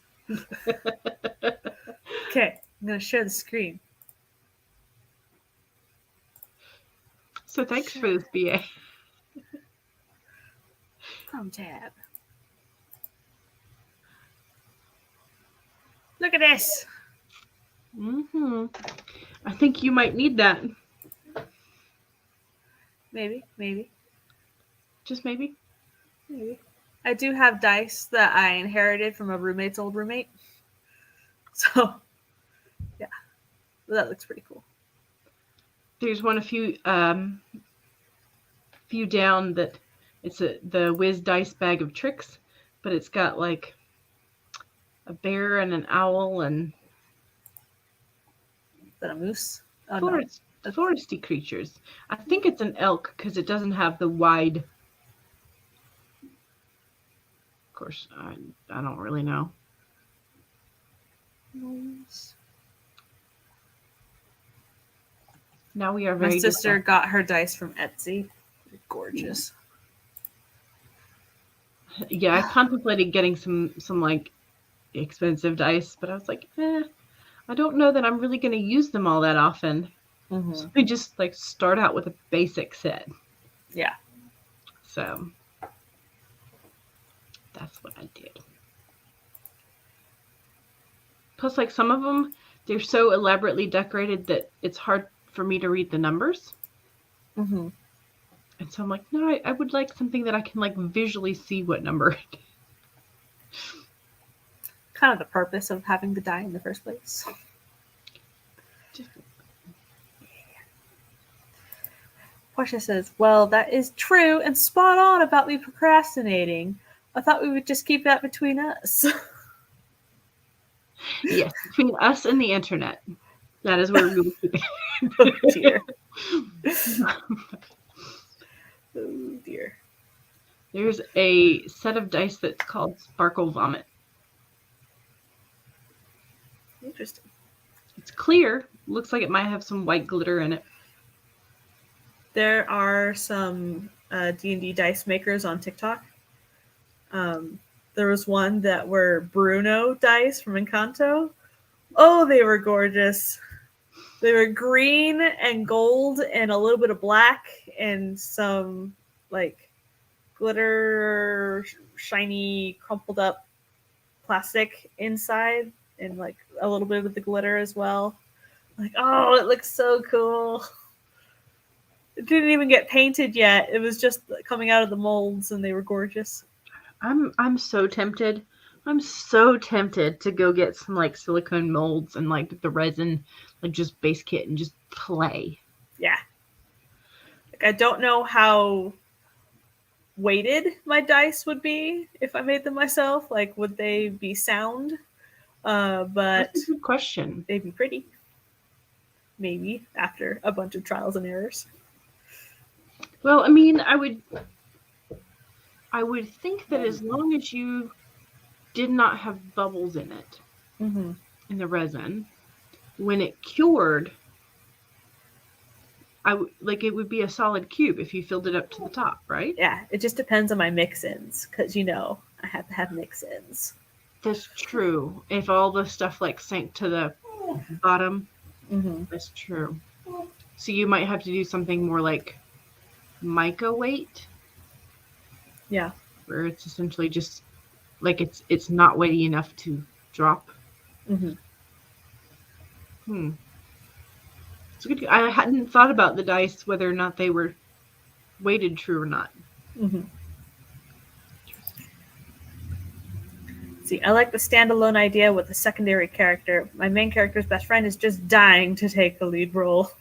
Okay, I'm going to share the screen. So thanks for this, BA. Chrome tab. Look at this. Mm-hmm. I think you might need that. Maybe. Just maybe. Maybe. I do have dice that I inherited from a roommate's old roommate. So, yeah. That looks pretty cool. There's one a few down that it's the Wiz Dice Bag of Tricks, but it's got like a bear and an owl and... Is that a moose? Oh, foresty creatures. I think it's an elk because it doesn't have the wide... Of course, I don't really know. Now we are very... My sister got her dice from Etsy. They're gorgeous. Yeah, I contemplated getting some like expensive dice, but I was like, I don't know that I'm really going to use them all that often. Mm-hmm. So we just like start out with a basic set. Yeah. So that's what I did. Plus, like some of them, they're so elaborately decorated that it's hard for me to read the numbers. Mm-hmm. And so I'm like, no, I would like something that I can like visually see what number it is. Kind of the purpose of having the die in the first place. Portia says, well, that is true and spot on about me procrastinating. I thought we would just keep that between us. Yes, between us and the internet. That is where we will keep it. Oh, dear. Oh, dear. There's a set of dice that's called Sparkle Vomit. Interesting. It's clear. Looks like it might have some white glitter in it. There are some D&D dice makers on TikTok. There was one that were Bruno dice from Encanto. Oh, they were gorgeous. They were green and gold and a little bit of black and some like glitter, shiny, crumpled up plastic inside and like a little bit of the glitter as well. Like, oh, it looks so cool. It didn't even get painted yet. It was just coming out of the molds and they were gorgeous. I'm so tempted. I'm so tempted to go get some like silicone molds and like the resin, like just base kit and just play. Yeah. Like, I don't know how weighted my dice would be if I made them myself. Like, would they be sound? But That's a good question. They'd be pretty. Maybe after a bunch of trials and errors. Well, I mean, I would think that as long as you did not have bubbles in it, in the resin, when it cured, it would be a solid cube if you filled it up to the top, right? Yeah, it just depends on my mix-ins because I have to have mix-ins. That's true. If all the stuff like sank to the bottom, that's true. So you might have to do something more like mica weight. Yeah. Where it's essentially just like it's not weighty enough to drop. It's good. I hadn't thought about the dice, whether or not they were weighted true or not. See, I like the standalone idea with the secondary character. My main character's best friend is just dying to take the lead role.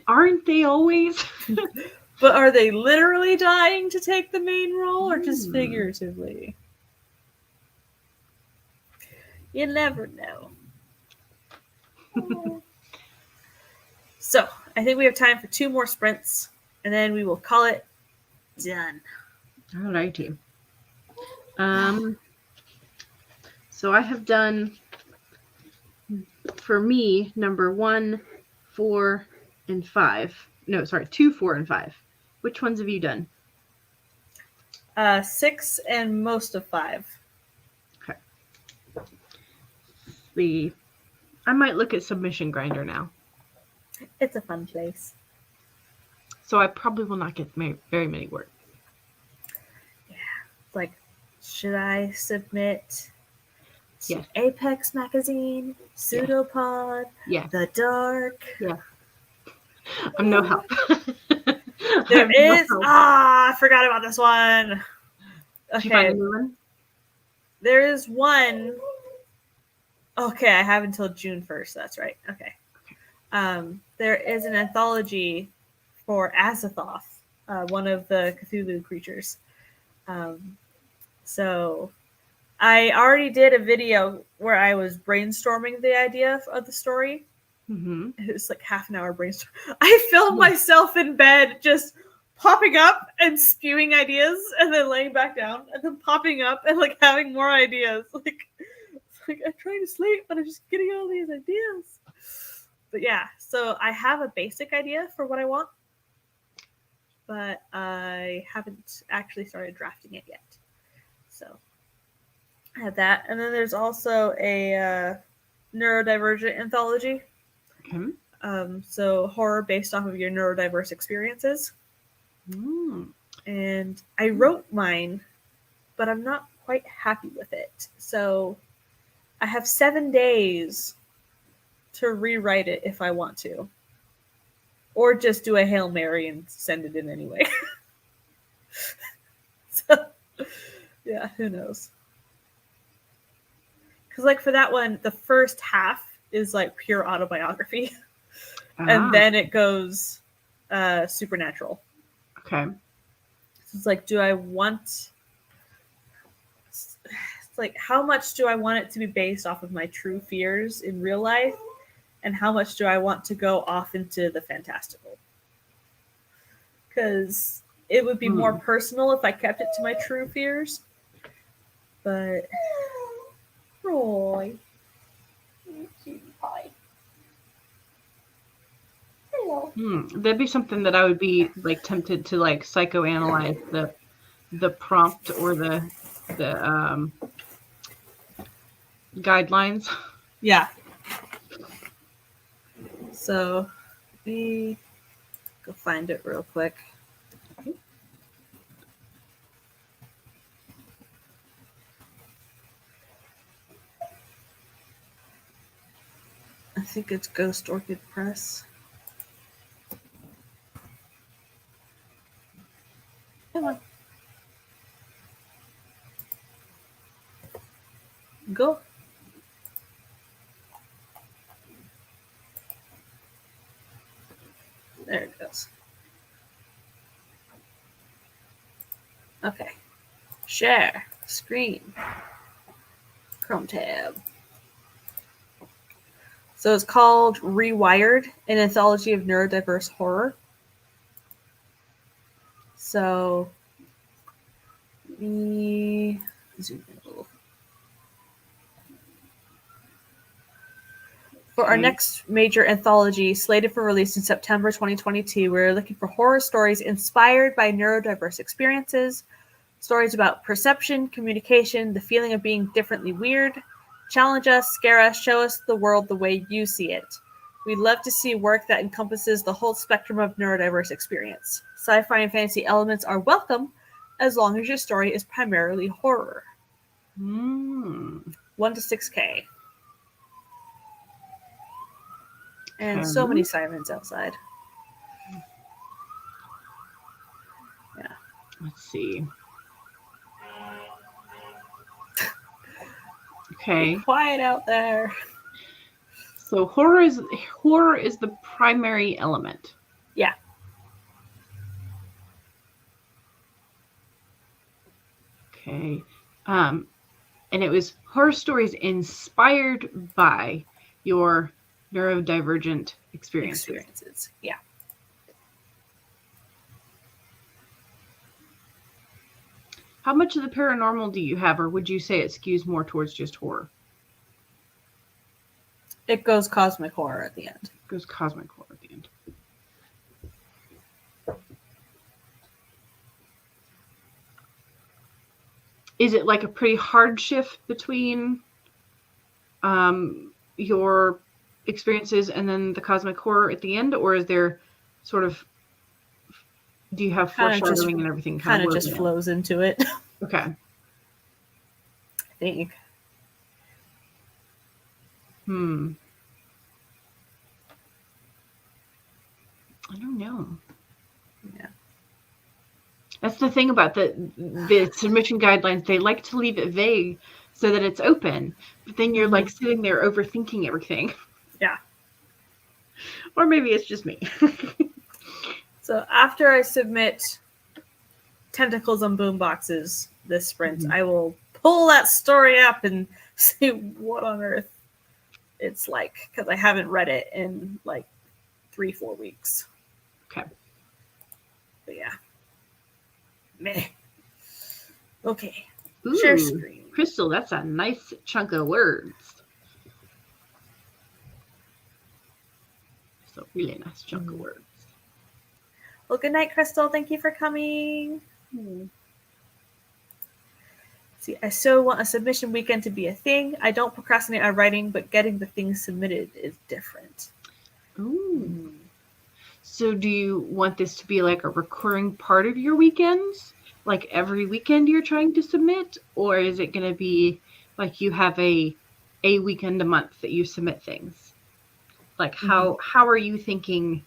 Aren't they always? But are they literally dying to take the main role or just figuratively? You never know. So, I think we have time for 2 more sprints, and then we will call it done. Alrighty. So I have done, for me, number 1, 4, and 5. No, sorry, 2, 4, and 5. Which ones have you done? 6 and most of 5. Okay. I might look at Submission Grinder now. It's a fun place. So I probably will not get very many work. Yeah. Like, should I submit to Yes. Apex Magazine, Pseudopod, The Dark? Yeah. I'm no help. There is... I forgot about this one. Okay. Did you find a new one? There is one... Okay, I have until June 1st. That's right. Okay. There is an anthology for Azathoth, one of the Cthulhu creatures. So I already did a video where I was brainstorming the idea of the story. It was like half an hour brainstorm. I filmed myself in bed just popping up and spewing ideas and then laying back down and then popping up and like having more ideas. Like I'm trying to sleep, but I'm just getting all these ideas. But yeah, so I have a basic idea for what I want, but I haven't actually started drafting it yet. So I have that. And then there's also a neurodivergent anthology. So horror based off of your neurodiverse experiences. And I wrote mine, but I'm not quite happy with it. So I have 7 days to rewrite it if I want to. Or just do a Hail Mary and send it in anyway. So, yeah, who knows? Because, like, for that one, the first half is, like, pure autobiography. And then it goes supernatural. Okay. So it's like, do I want... It's like, how much do I want it to be based off of my true fears in real life? And how much do I want to go off into the fantastical? Because it would be more personal if I kept it to my true fears. But, Roy, That'd be something that I would be like tempted to like psychoanalyze the prompt or the guidelines. Yeah. So let me go find it real quick. I think it's Ghost Orchid Press. Come on. Go. There it goes. Okay. Share. Screen. Chrome tab. So it's called Rewired, an anthology of neurodiverse horror. So let me zoom in a little. For our next major anthology, slated for release in September 2022, we're looking for horror stories inspired by neurodiverse experiences, stories about perception, communication, the feeling of being differently weird. Challenge us, scare us, show us the world the way you see it. We'd love to see work that encompasses the whole spectrum of neurodiverse experience. Sci-fi and fantasy elements are welcome, as long as your story is primarily horror. 1 to 6K. And so many sirens outside. Yeah. Let's see. Okay. Quiet out there. So horror is the primary element. Yeah. Okay. And it was horror stories inspired by your neurodivergent experiences. Yeah. How much of the paranormal do you have, or would you say it skews more towards just horror? It goes cosmic horror at the end. It goes cosmic horror at the end. Is it like a pretty hard shift between your experiences and then the cosmic horror at the end, or is there sort of, do you have foreshadowing and everything kind of just flows into it? Okay. I think. I don't know. Yeah. That's the thing about the submission guidelines. They like to leave it vague so that it's open, but then you're like sitting there overthinking everything. Yeah. Or maybe it's just me. So after I submit Tentacles on Boomboxes this sprint, I will pull that story up and see what on earth it's like, because I haven't read it in like 3-4 weeks. Okay. But yeah. Meh. Okay. Ooh, share screen. Crystal, that's a nice chunk of words. It's a really nice chunk of words. Well, good night, Crystal. Thank you for coming. See, I so want a submission weekend to be a thing. I don't procrastinate on writing, but getting the things submitted is different. Ooh. So do you want this to be like a recurring part of your weekends? Like every weekend you're trying to submit? Or is it going to be like you have a weekend a month that you submit things? Like how are you thinking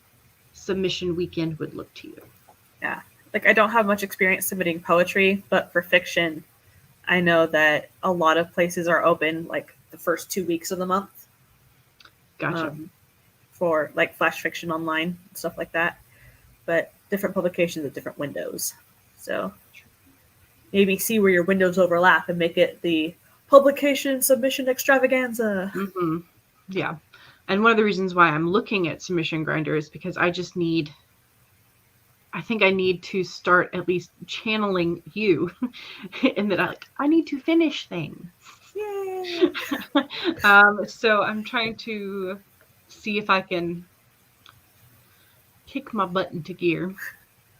submission weekend would look to you? Yeah. Like I don't have much experience submitting poetry, but for fiction, I know that a lot of places are open like the first 2 weeks of the month. Gotcha. For like flash fiction online, stuff like that. But different publications at different windows. So maybe see where your windows overlap and make it the publication submission extravaganza. Yeah. And one of the reasons why I'm looking at Submission Grinder is because I think I need to start at least channeling you and that I need to finish things. Yay! So I'm trying to see if I can kick my butt into gear.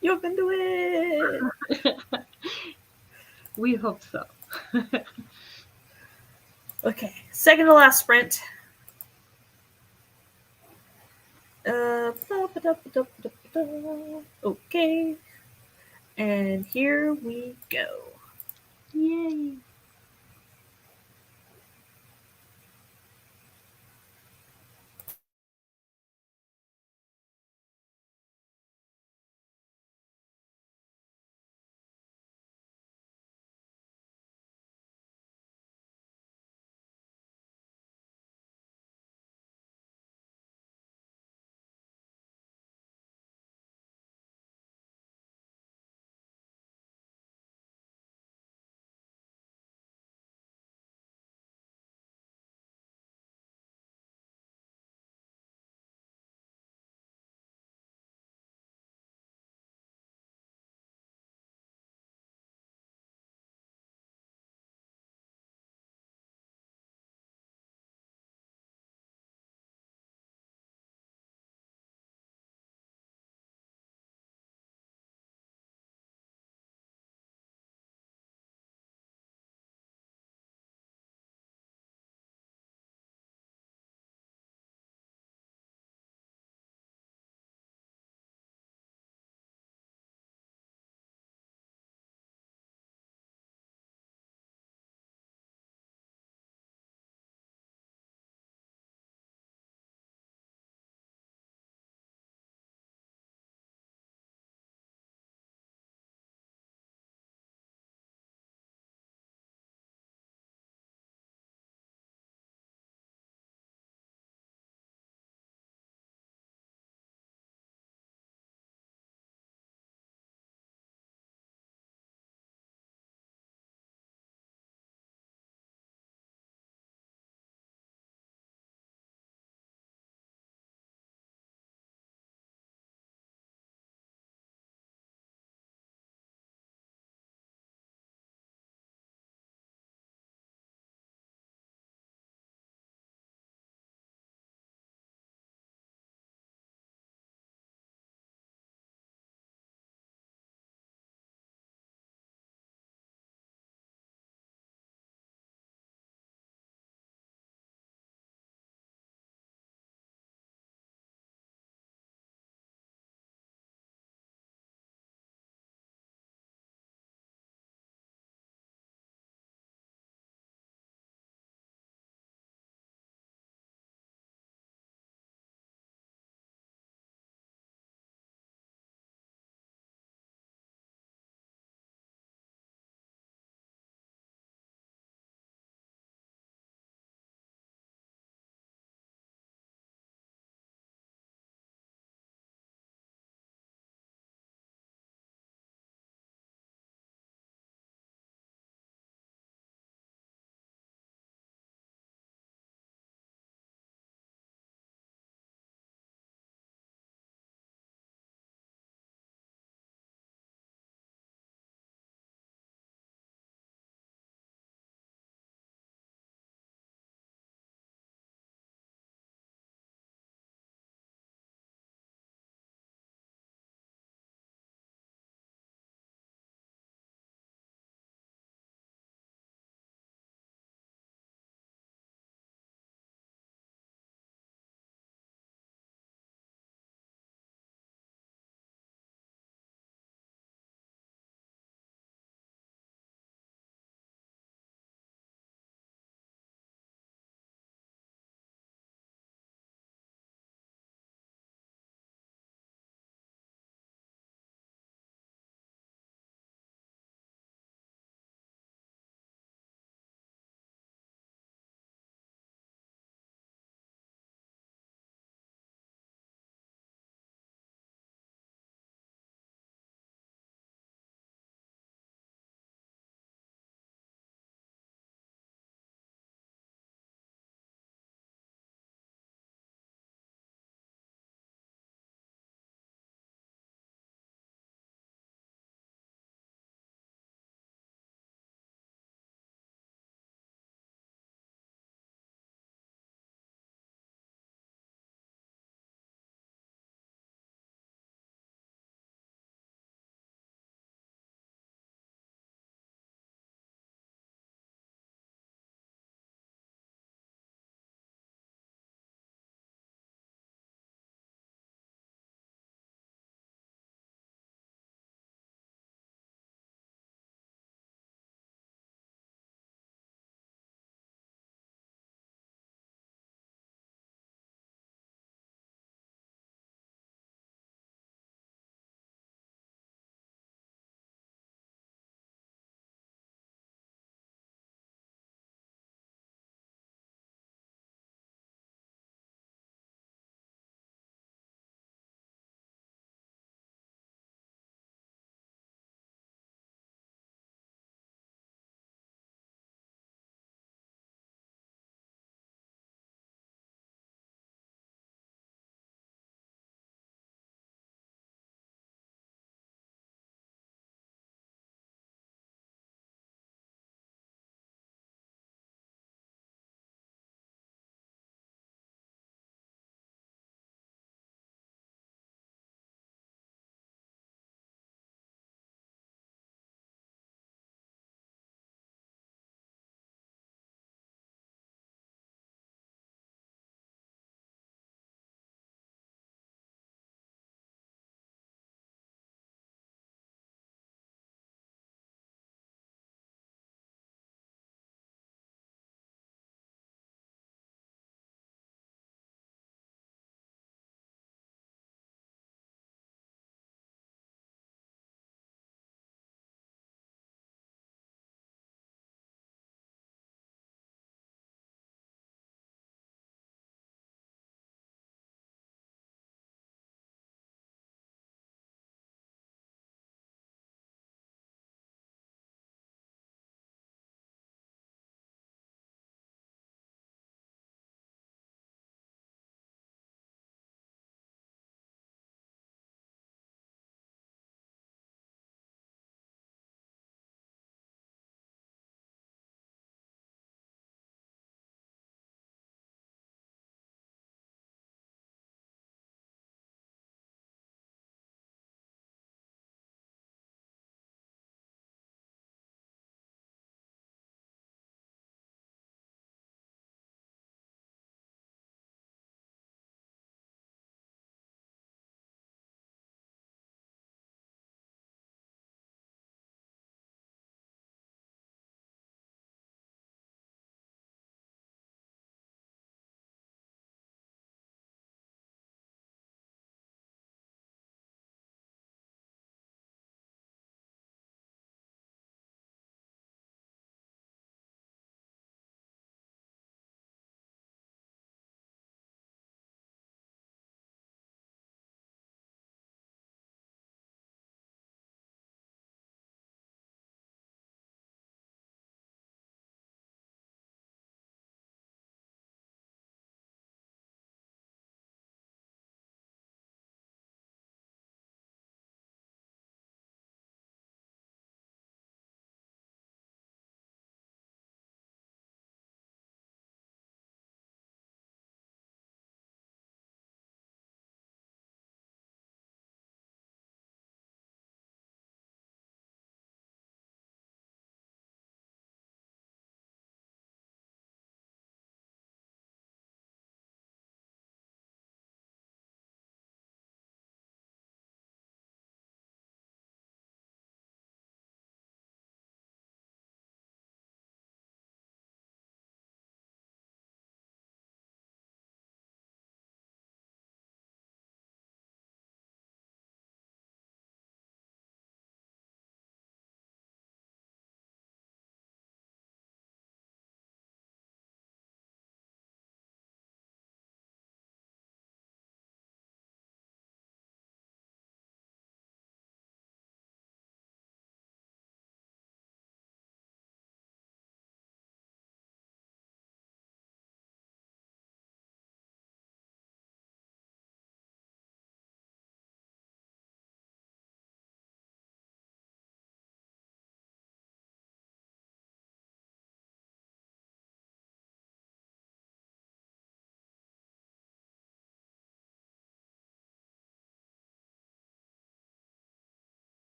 You can do it. We hope so. Okay, second to last sprint. Okay, and here we go. Yay.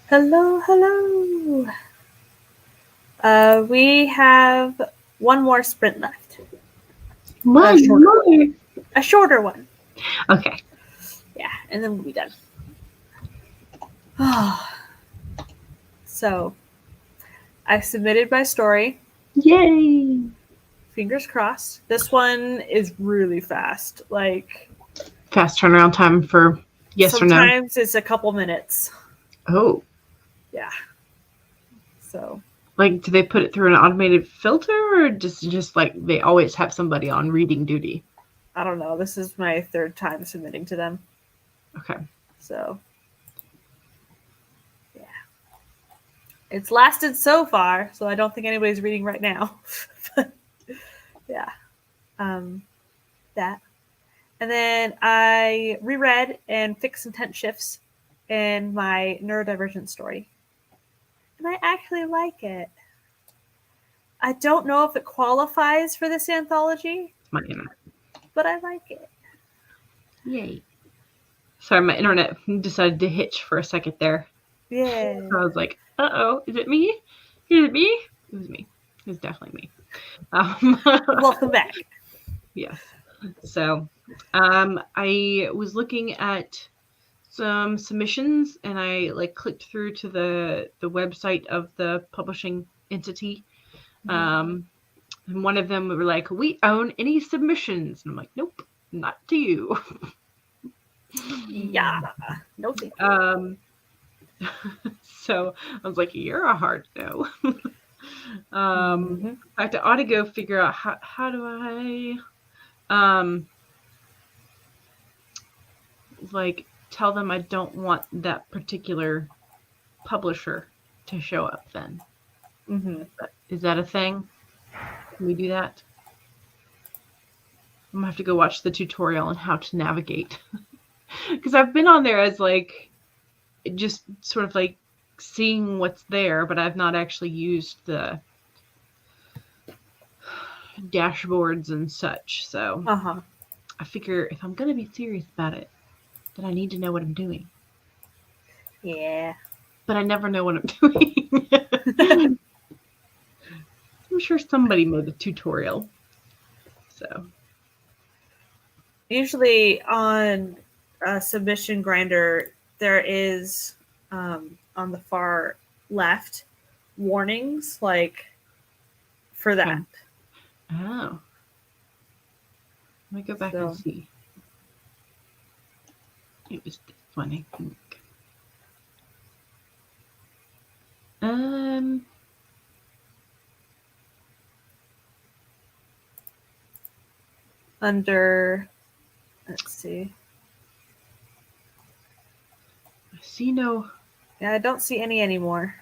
Hello, hello. We have one more sprint left. One more. A shorter one. Okay. Yeah, and then we'll be done. So, I submitted my story. Yay. Fingers crossed. This one is really fast. Like, Fast turnaround time for yes or no. sometimes it's a couple minutes. Oh. Yeah. So, Like, do they put it through an automated filter, or just like they always have somebody on reading duty? I don't know. This is my third time submitting to them. Okay. So, yeah. It's lasted so far, so I don't think anybody's reading right now. But, yeah. That. And then I reread and fixed some tense shifts in my neurodivergent story. And I actually like it. I don't know if it qualifies for this anthology, My internet. but I like it. Yay. Sorry, my internet decided to hitch for a second there. Yeah. So I was like, uh-oh, is it me? Is it me? It was me. It was definitely me. Welcome back. Yes. So I was looking at some submissions, and I like clicked through to the website of the publishing entity. And one of them were like, "We own any submissions," and I'm like, "Nope, not to you." Yeah. No thank you. So I was like, "You're a hard no." In fact, I ought to go figure out how do I like tell them I don't want that particular publisher to show up then. Is that a thing? Can we do that? I'm gonna have to go watch the tutorial on how to navigate. Because I've been on there as like just sort of like seeing what's there, but I've not actually used the dashboards and such. So I figure if I'm gonna be serious about it, then I need to know what I'm doing. Yeah. But I never know what I'm doing. I'm sure somebody made a tutorial. So usually on Submission Grinder, there is on the far left warnings like for that. Okay. Oh. Let me go back and see. It was funny. Under, let's see. I see no. Yeah, I don't see any anymore.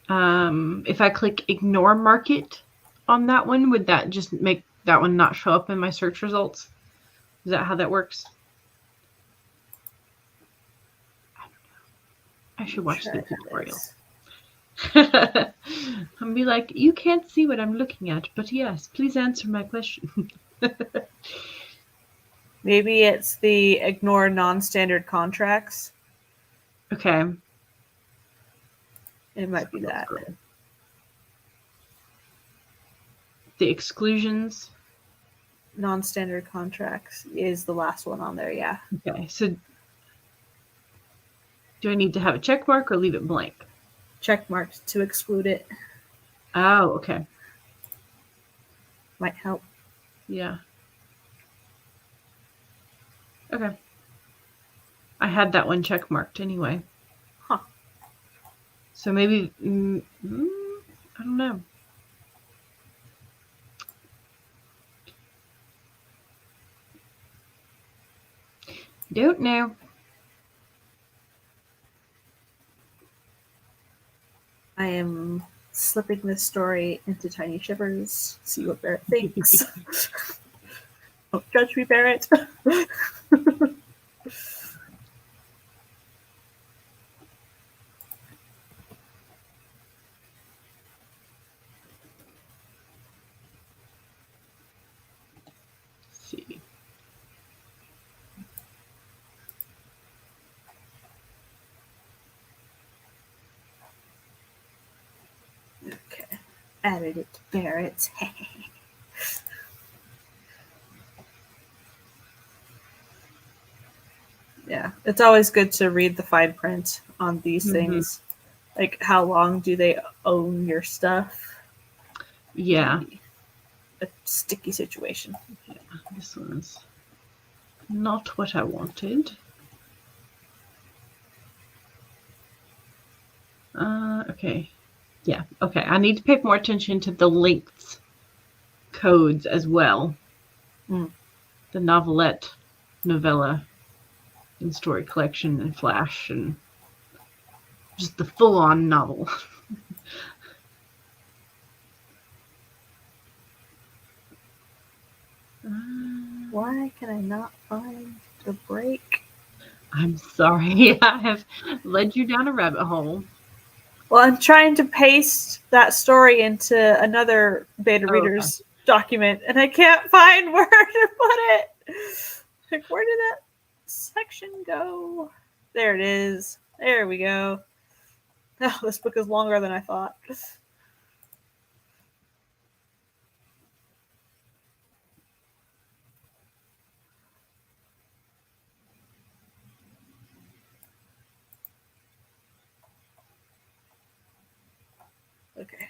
If I click ignore market on that one, would that just make that one not show up in my search results? Is that how that works? I don't know. I should watch the tutorial. And be like, you can't see what I'm looking at, but yes, please answer my question. Maybe it's the ignore non-standard contracts. Okay. It might be that. The exclusions. Non-standard contracts is the last one on there, yeah. Okay, so do I need to have a check mark or leave it blank? Check marked to exclude it. Oh, okay. Might help. Yeah. Okay. I had that one check marked anyway. Huh. So maybe, I don't know. Don't know. I am slipping this story into tiny shivers. See what Barrett thinks. Don't judge me, Barrett. See. Added it to Barrett's. Yeah, it's always good to read the fine print on these things. Like, how long do they own your stuff? Yeah. A sticky situation. Yeah, this one's not what I wanted. Okay. Yeah, okay. I need to pay more attention to the links codes as well. The novelette, novella, and story collection, and flash, and just the full-on novel. Why can I not find the break? I'm sorry. I have led you down a rabbit hole. Well, I'm trying to paste that story into another beta readers document, and I can't find where to put it. Like, where did that section go? There it is. There we go. Oh, this book is longer than I thought. Okay.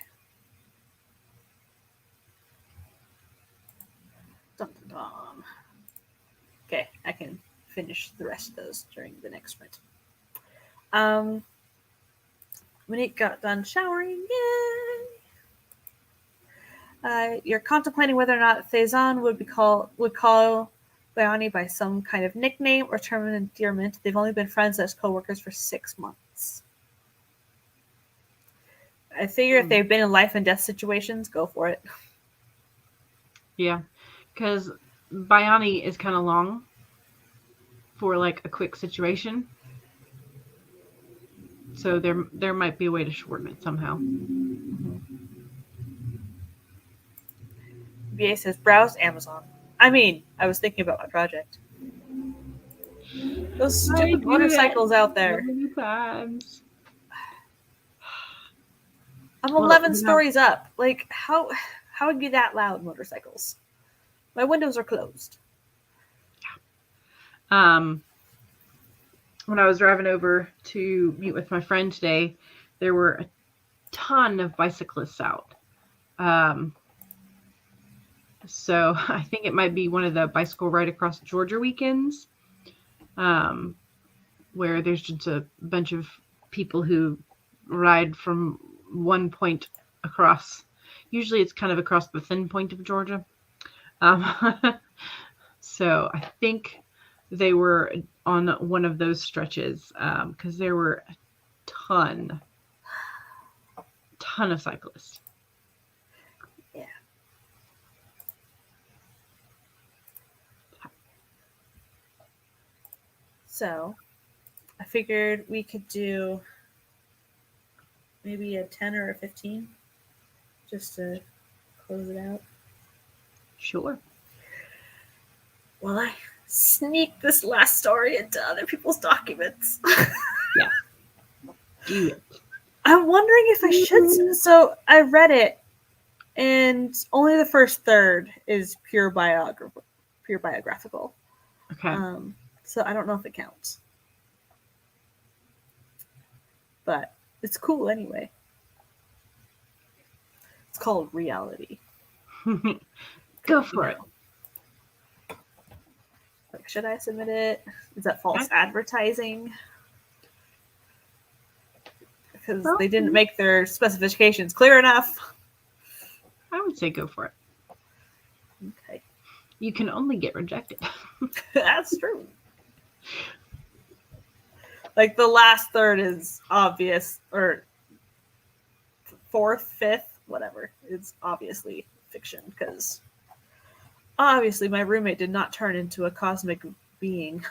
Dum, dum, dum. Okay, I can finish the rest of those during the next print. Monique got done showering. Yay! You're contemplating whether or not Faison would call Bayani by some kind of nickname or term of endearment. They've only been friends as co-workers for 6 months. I figure if they've been in life and death situations, go for it. Yeah, because Bayani is kind of long for like a quick situation. So there might be a way to shorten it somehow. VA says, browse Amazon. I mean, I was thinking about my project. Those stupid motorcycles out there. So many times. I'm 11 stories up. Like, how would be that loud, motorcycles? My windows are closed. Yeah. When I was driving over to meet with my friend today, there were a ton of bicyclists out. So I think it might be one of the bicycle ride across Georgia weekends, where there's just a bunch of people who ride from one point across. Usually it's kind of across the thin point of Georgia. So I think they were on one of those stretches because there were a ton of cyclists. Yeah. So I figured we could do maybe a 10 or a 15 just to close it out. Sure. Well, I sneak this last story into other people's documents. Yeah. Do it. I'm wondering if I should. So I read it, and only the first third is pure biographical. Okay. So I don't know if it counts. But it's cool anyway. It's called Reality. Go for it. Like, should I submit it? Is that false advertising? Because they didn't make their specifications clear enough. I would say go for it. Okay. You can only get rejected. That's true. Like, the last third is obvious, or fourth, fifth, whatever. It's obviously fiction, because obviously my roommate did not turn into a cosmic being.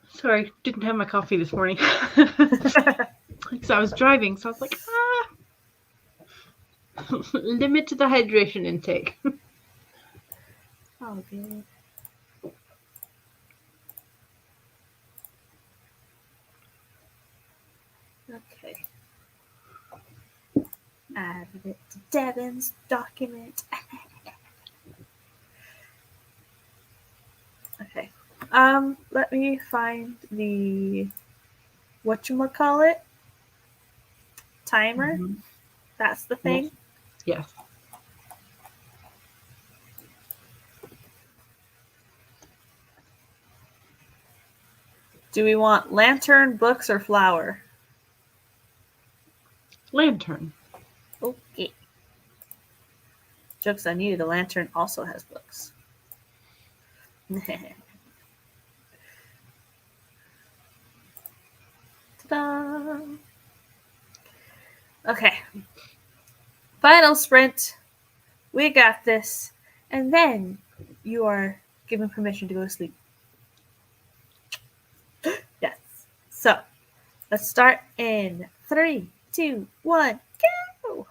Sorry, didn't have my coffee this morning. So I was driving, so I was like, limit to the hydration intake. Oh, good. Okay. add it to Devin's document. Okay. Let me find the whatchamacallit timer. Mm-hmm. That's the thing. Yes. Do we want lantern, books, or flower? Lantern. Okay. Joke's on you, the lantern also has books. Ta-da! Okay. Final sprint. We got this. And then you are given permission to go to sleep. Yes. So, let's start in 3, 2, 1, go!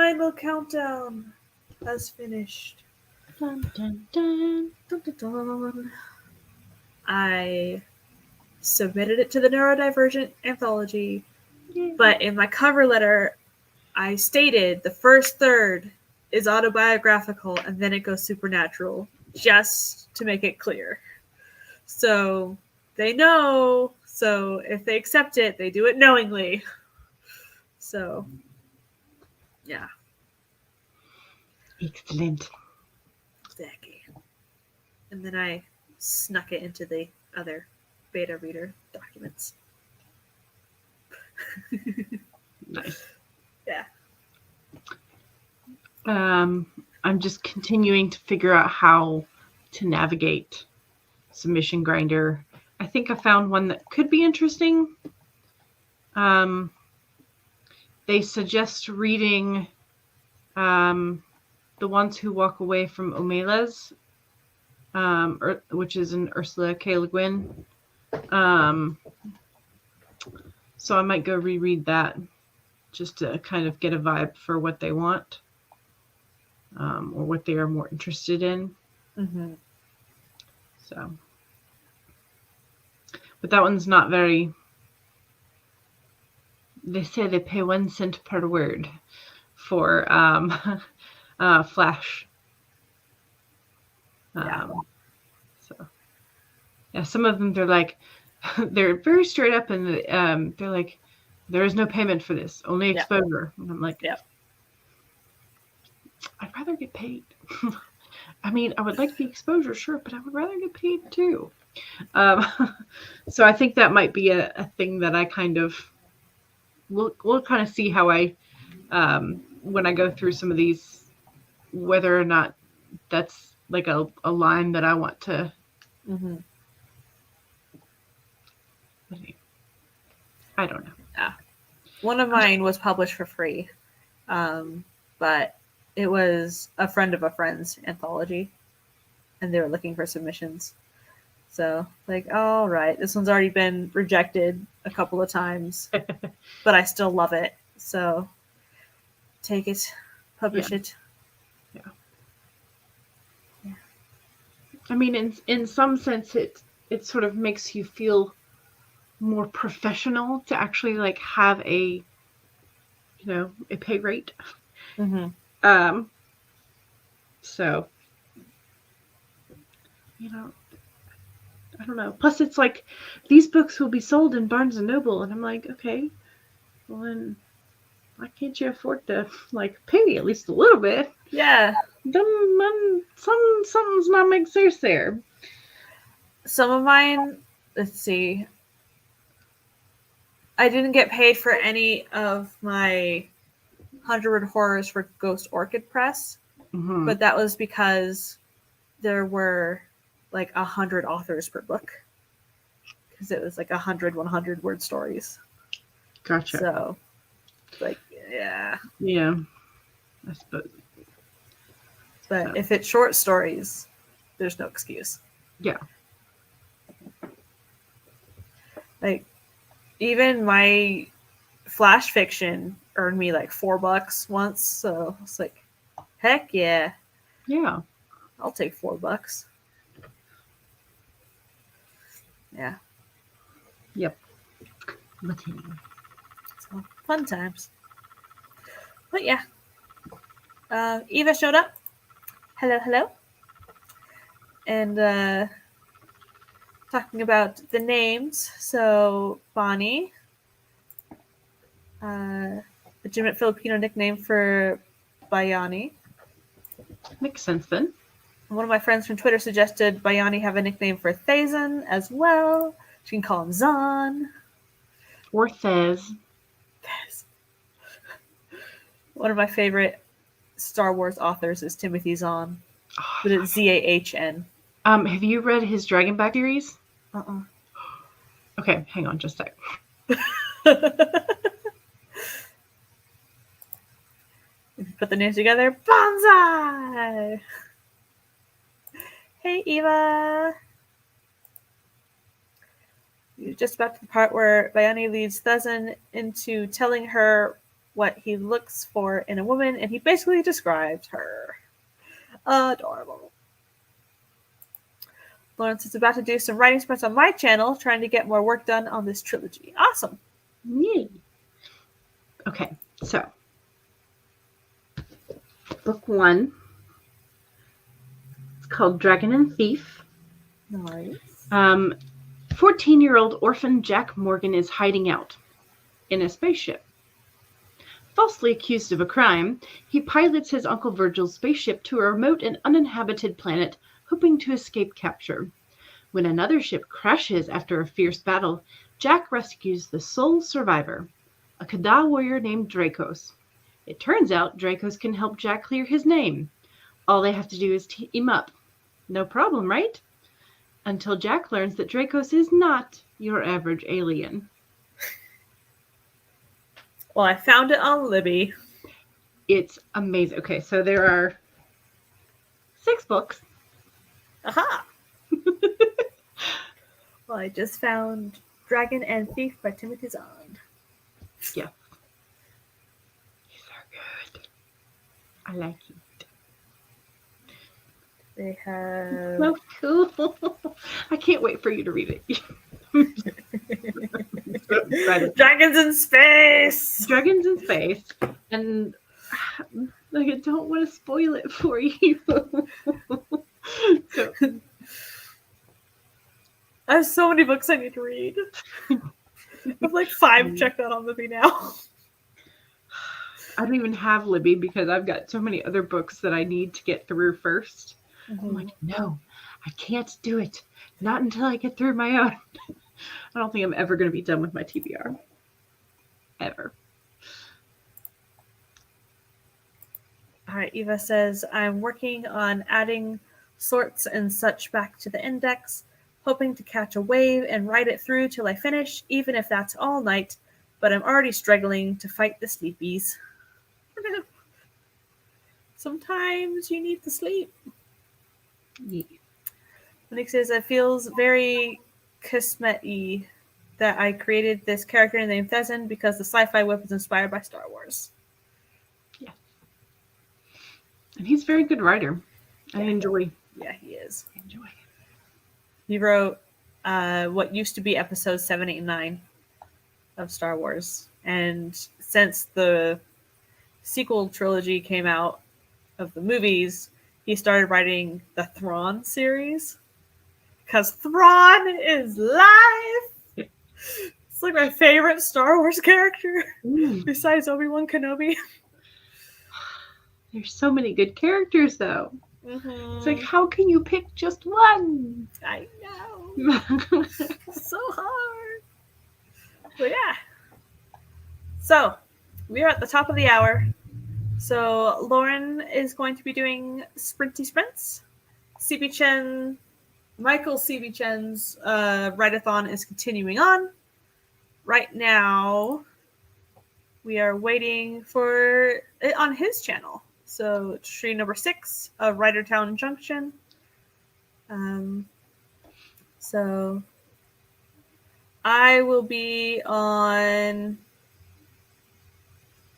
final countdown has finished. Dun, dun, dun. Dun, dun, dun. I submitted it to the Neurodivergent Anthology, but in my cover letter, I stated the first third is autobiographical and then it goes supernatural, just to make it clear. So they know, so if they accept it, they do it knowingly. So, yeah. Excellent. Exactly. And then I snuck it into the other beta reader documents. Nice. Yeah. I'm just continuing to figure out how to navigate Submission Grinder. I think I found one that could be interesting. They suggest reading The Ones Who Walk Away from Omelas, which is an Ursula K. Le Guin. So I might go reread that just to kind of get a vibe for what they want, or what they are more interested in. Mm-hmm. So, but that one's not very. They say they pay 1 cent per word for Flash. So, yeah, some of them they're like, they're very straight up, and they're like, there is no payment for this, only exposure. And I'm like, I'd rather get paid. I mean, I would like the exposure, sure, but I would rather get paid too. So I think that might be a thing that I kind of we'll kind of see how I when I go through some of these, whether or not that's like a line that I want to. Mm-hmm. I don't know. Yeah. One of mine was published for free, but it was a friend of a friend's anthology, and they were looking for submissions. So, like, all right, this one's already been rejected a couple of times, but I still love it. So, take it, publish it. Yeah. I mean, in some sense, it sort of makes you feel more professional to actually like have a pay rate. Mm-hmm. So, I don't know. Plus, it's like these books will be sold in Barnes and Noble, and I'm like, okay, well then, why can't you afford to like pay me at least a little bit? Yeah. Something's not making sense there. Some of mine, let's see. I didn't get paid for any of my 100 Horrors for Ghost Orchid Press, but that was because there were like 100 authors per book, because it was like 100 word stories. Gotcha. So, like, yeah, I suppose. but if it's short stories, there's no excuse. Yeah. Like, even my flash fiction earned me like $4 once, so it's like, heck yeah. Yeah. I'll take $4. Yeah. Yep. So, fun times. But yeah. Eva showed up. Hello. And talking about the names. So, Bonnie, legitimate Filipino nickname for Bayani. Makes sense then. One of my friends from Twitter suggested Bayani have a nickname for Thazan as well. She can call him Zahn. Or Thez. One of my favorite Star Wars authors is Timothy Zahn. But it's Zahn. Have you read his Dragonback series? Uh-uh. Okay, hang on just a sec. Put the names together. Bonsai! Hey, Eva! You're just about to the part where Bayani leads Thazan into telling her what he looks for in a woman, and he basically describes her. Adorable. Lawrence is about to do some writing sprints on my channel, trying to get more work done on this trilogy. Awesome. Yay. Okay, so book 1. It's called Dragon and Thief. Nice. 14-year-old orphan Jack Morgan is hiding out in a spaceship. Falsely accused of a crime, he pilots his Uncle Virgil's spaceship to a remote and uninhabited planet, hoping to escape capture. When another ship crashes after a fierce battle, Jack rescues the sole survivor, a Kada warrior named Dracos. It turns out Dracos can help Jack clear his name. All they have to do is team up. No problem, right? Until Jack learns that Dracos is not your average alien. Well, I found it on Libby. It's amazing. Okay, so there are 6 books. Aha! Well, I just found Dragon and Thief by Timothy Zahn. Yeah. These are good. I like it. They have... So cool. I can't wait for you to read it. Dragons in space! Dragons in space. And like, I don't want to spoil it for you. So, I have so many books I need to read. I have like 5 checked out on Libby now. I don't even have Libby because I've got so many other books that I need to get through first. Mm-hmm. I'm like, no, I can't do it. Not until I get through my own. I don't think I'm ever going to be done with my TBR. Ever. All right, Eva says, I'm working on adding sorts and such back to the index, hoping to catch a wave and ride it through till I finish, even if that's all night, but I'm already struggling to fight the sleepies. Sometimes you need the sleep. Yeah. Nick says, it feels very Kismet-y that I created this character named Thezin because the sci-fi whip is inspired by Star Wars. Yeah. And he's a very good writer. I enjoy. Yeah, he is. I enjoy it. He wrote what used to be episodes 7, 8, and 9 of Star Wars. And since the sequel trilogy came out of the movies, he started writing the Thrawn series. Because Thrawn is life! It's like my favorite Star Wars character, besides Obi-Wan Kenobi. There's so many good characters, though. Mm-hmm. It's like, how can you pick just one? I know. So hard. But yeah. So, we are at the top of the hour. So, Lauren is going to be doing Sprinty Sprints. Michael CB Chen's write-a-thon is continuing on. Right now, we are waiting for it on his channel. So, stream number 6 of Writertown Junction. So, I will be on...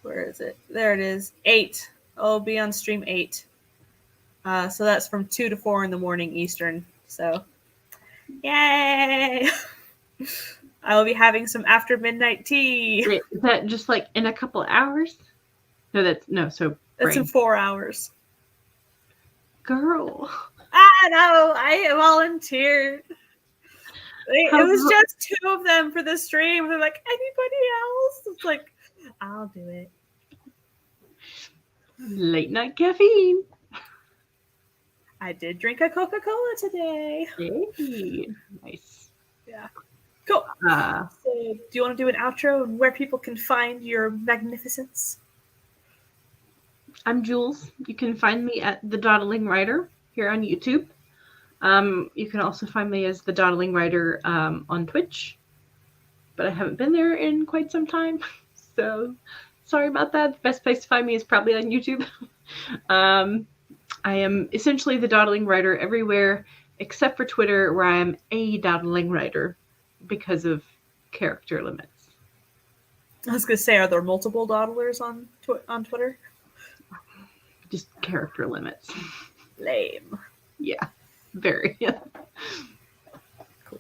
Where is it? There it is. 8. I'll be on stream 8. So that's from 2 to 4 in the morning Eastern. So, yay! I will be having some after midnight tea. Wait, is that just like in a couple hours? So It's in 4 hours. Girl. I know. I volunteered. It was just 2 of them for the stream. They're like, anybody else? It's like, I'll do it. Late night caffeine. I did drink a Coca-Cola today. Hey. Nice. Yeah. Cool. So, do you want to do an outro and where people can find your magnificence? I'm Jules. You can find me at The Dawdling Writer here on YouTube. You can also find me as The Dawdling Writer on Twitch. But I haven't been there in quite some time. So, sorry about that. The best place to find me is probably on YouTube. I am essentially The Dawdling Writer everywhere except for Twitter, where I am a Dawdling Writer because of character limits. I was gonna say, are there multiple dawdlers on Twitter? Just character limits. Lame. Yeah, very. Cool.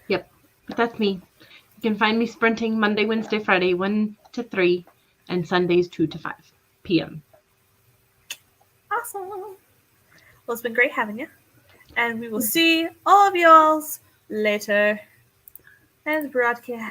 Yep, but that's me. You can find me sprinting Monday, Wednesday, Friday, 1 to 3, and Sundays 2 to 5 p.m. Awesome. Well, it's been great having you. And we will see all of y'all's later. And broadcast.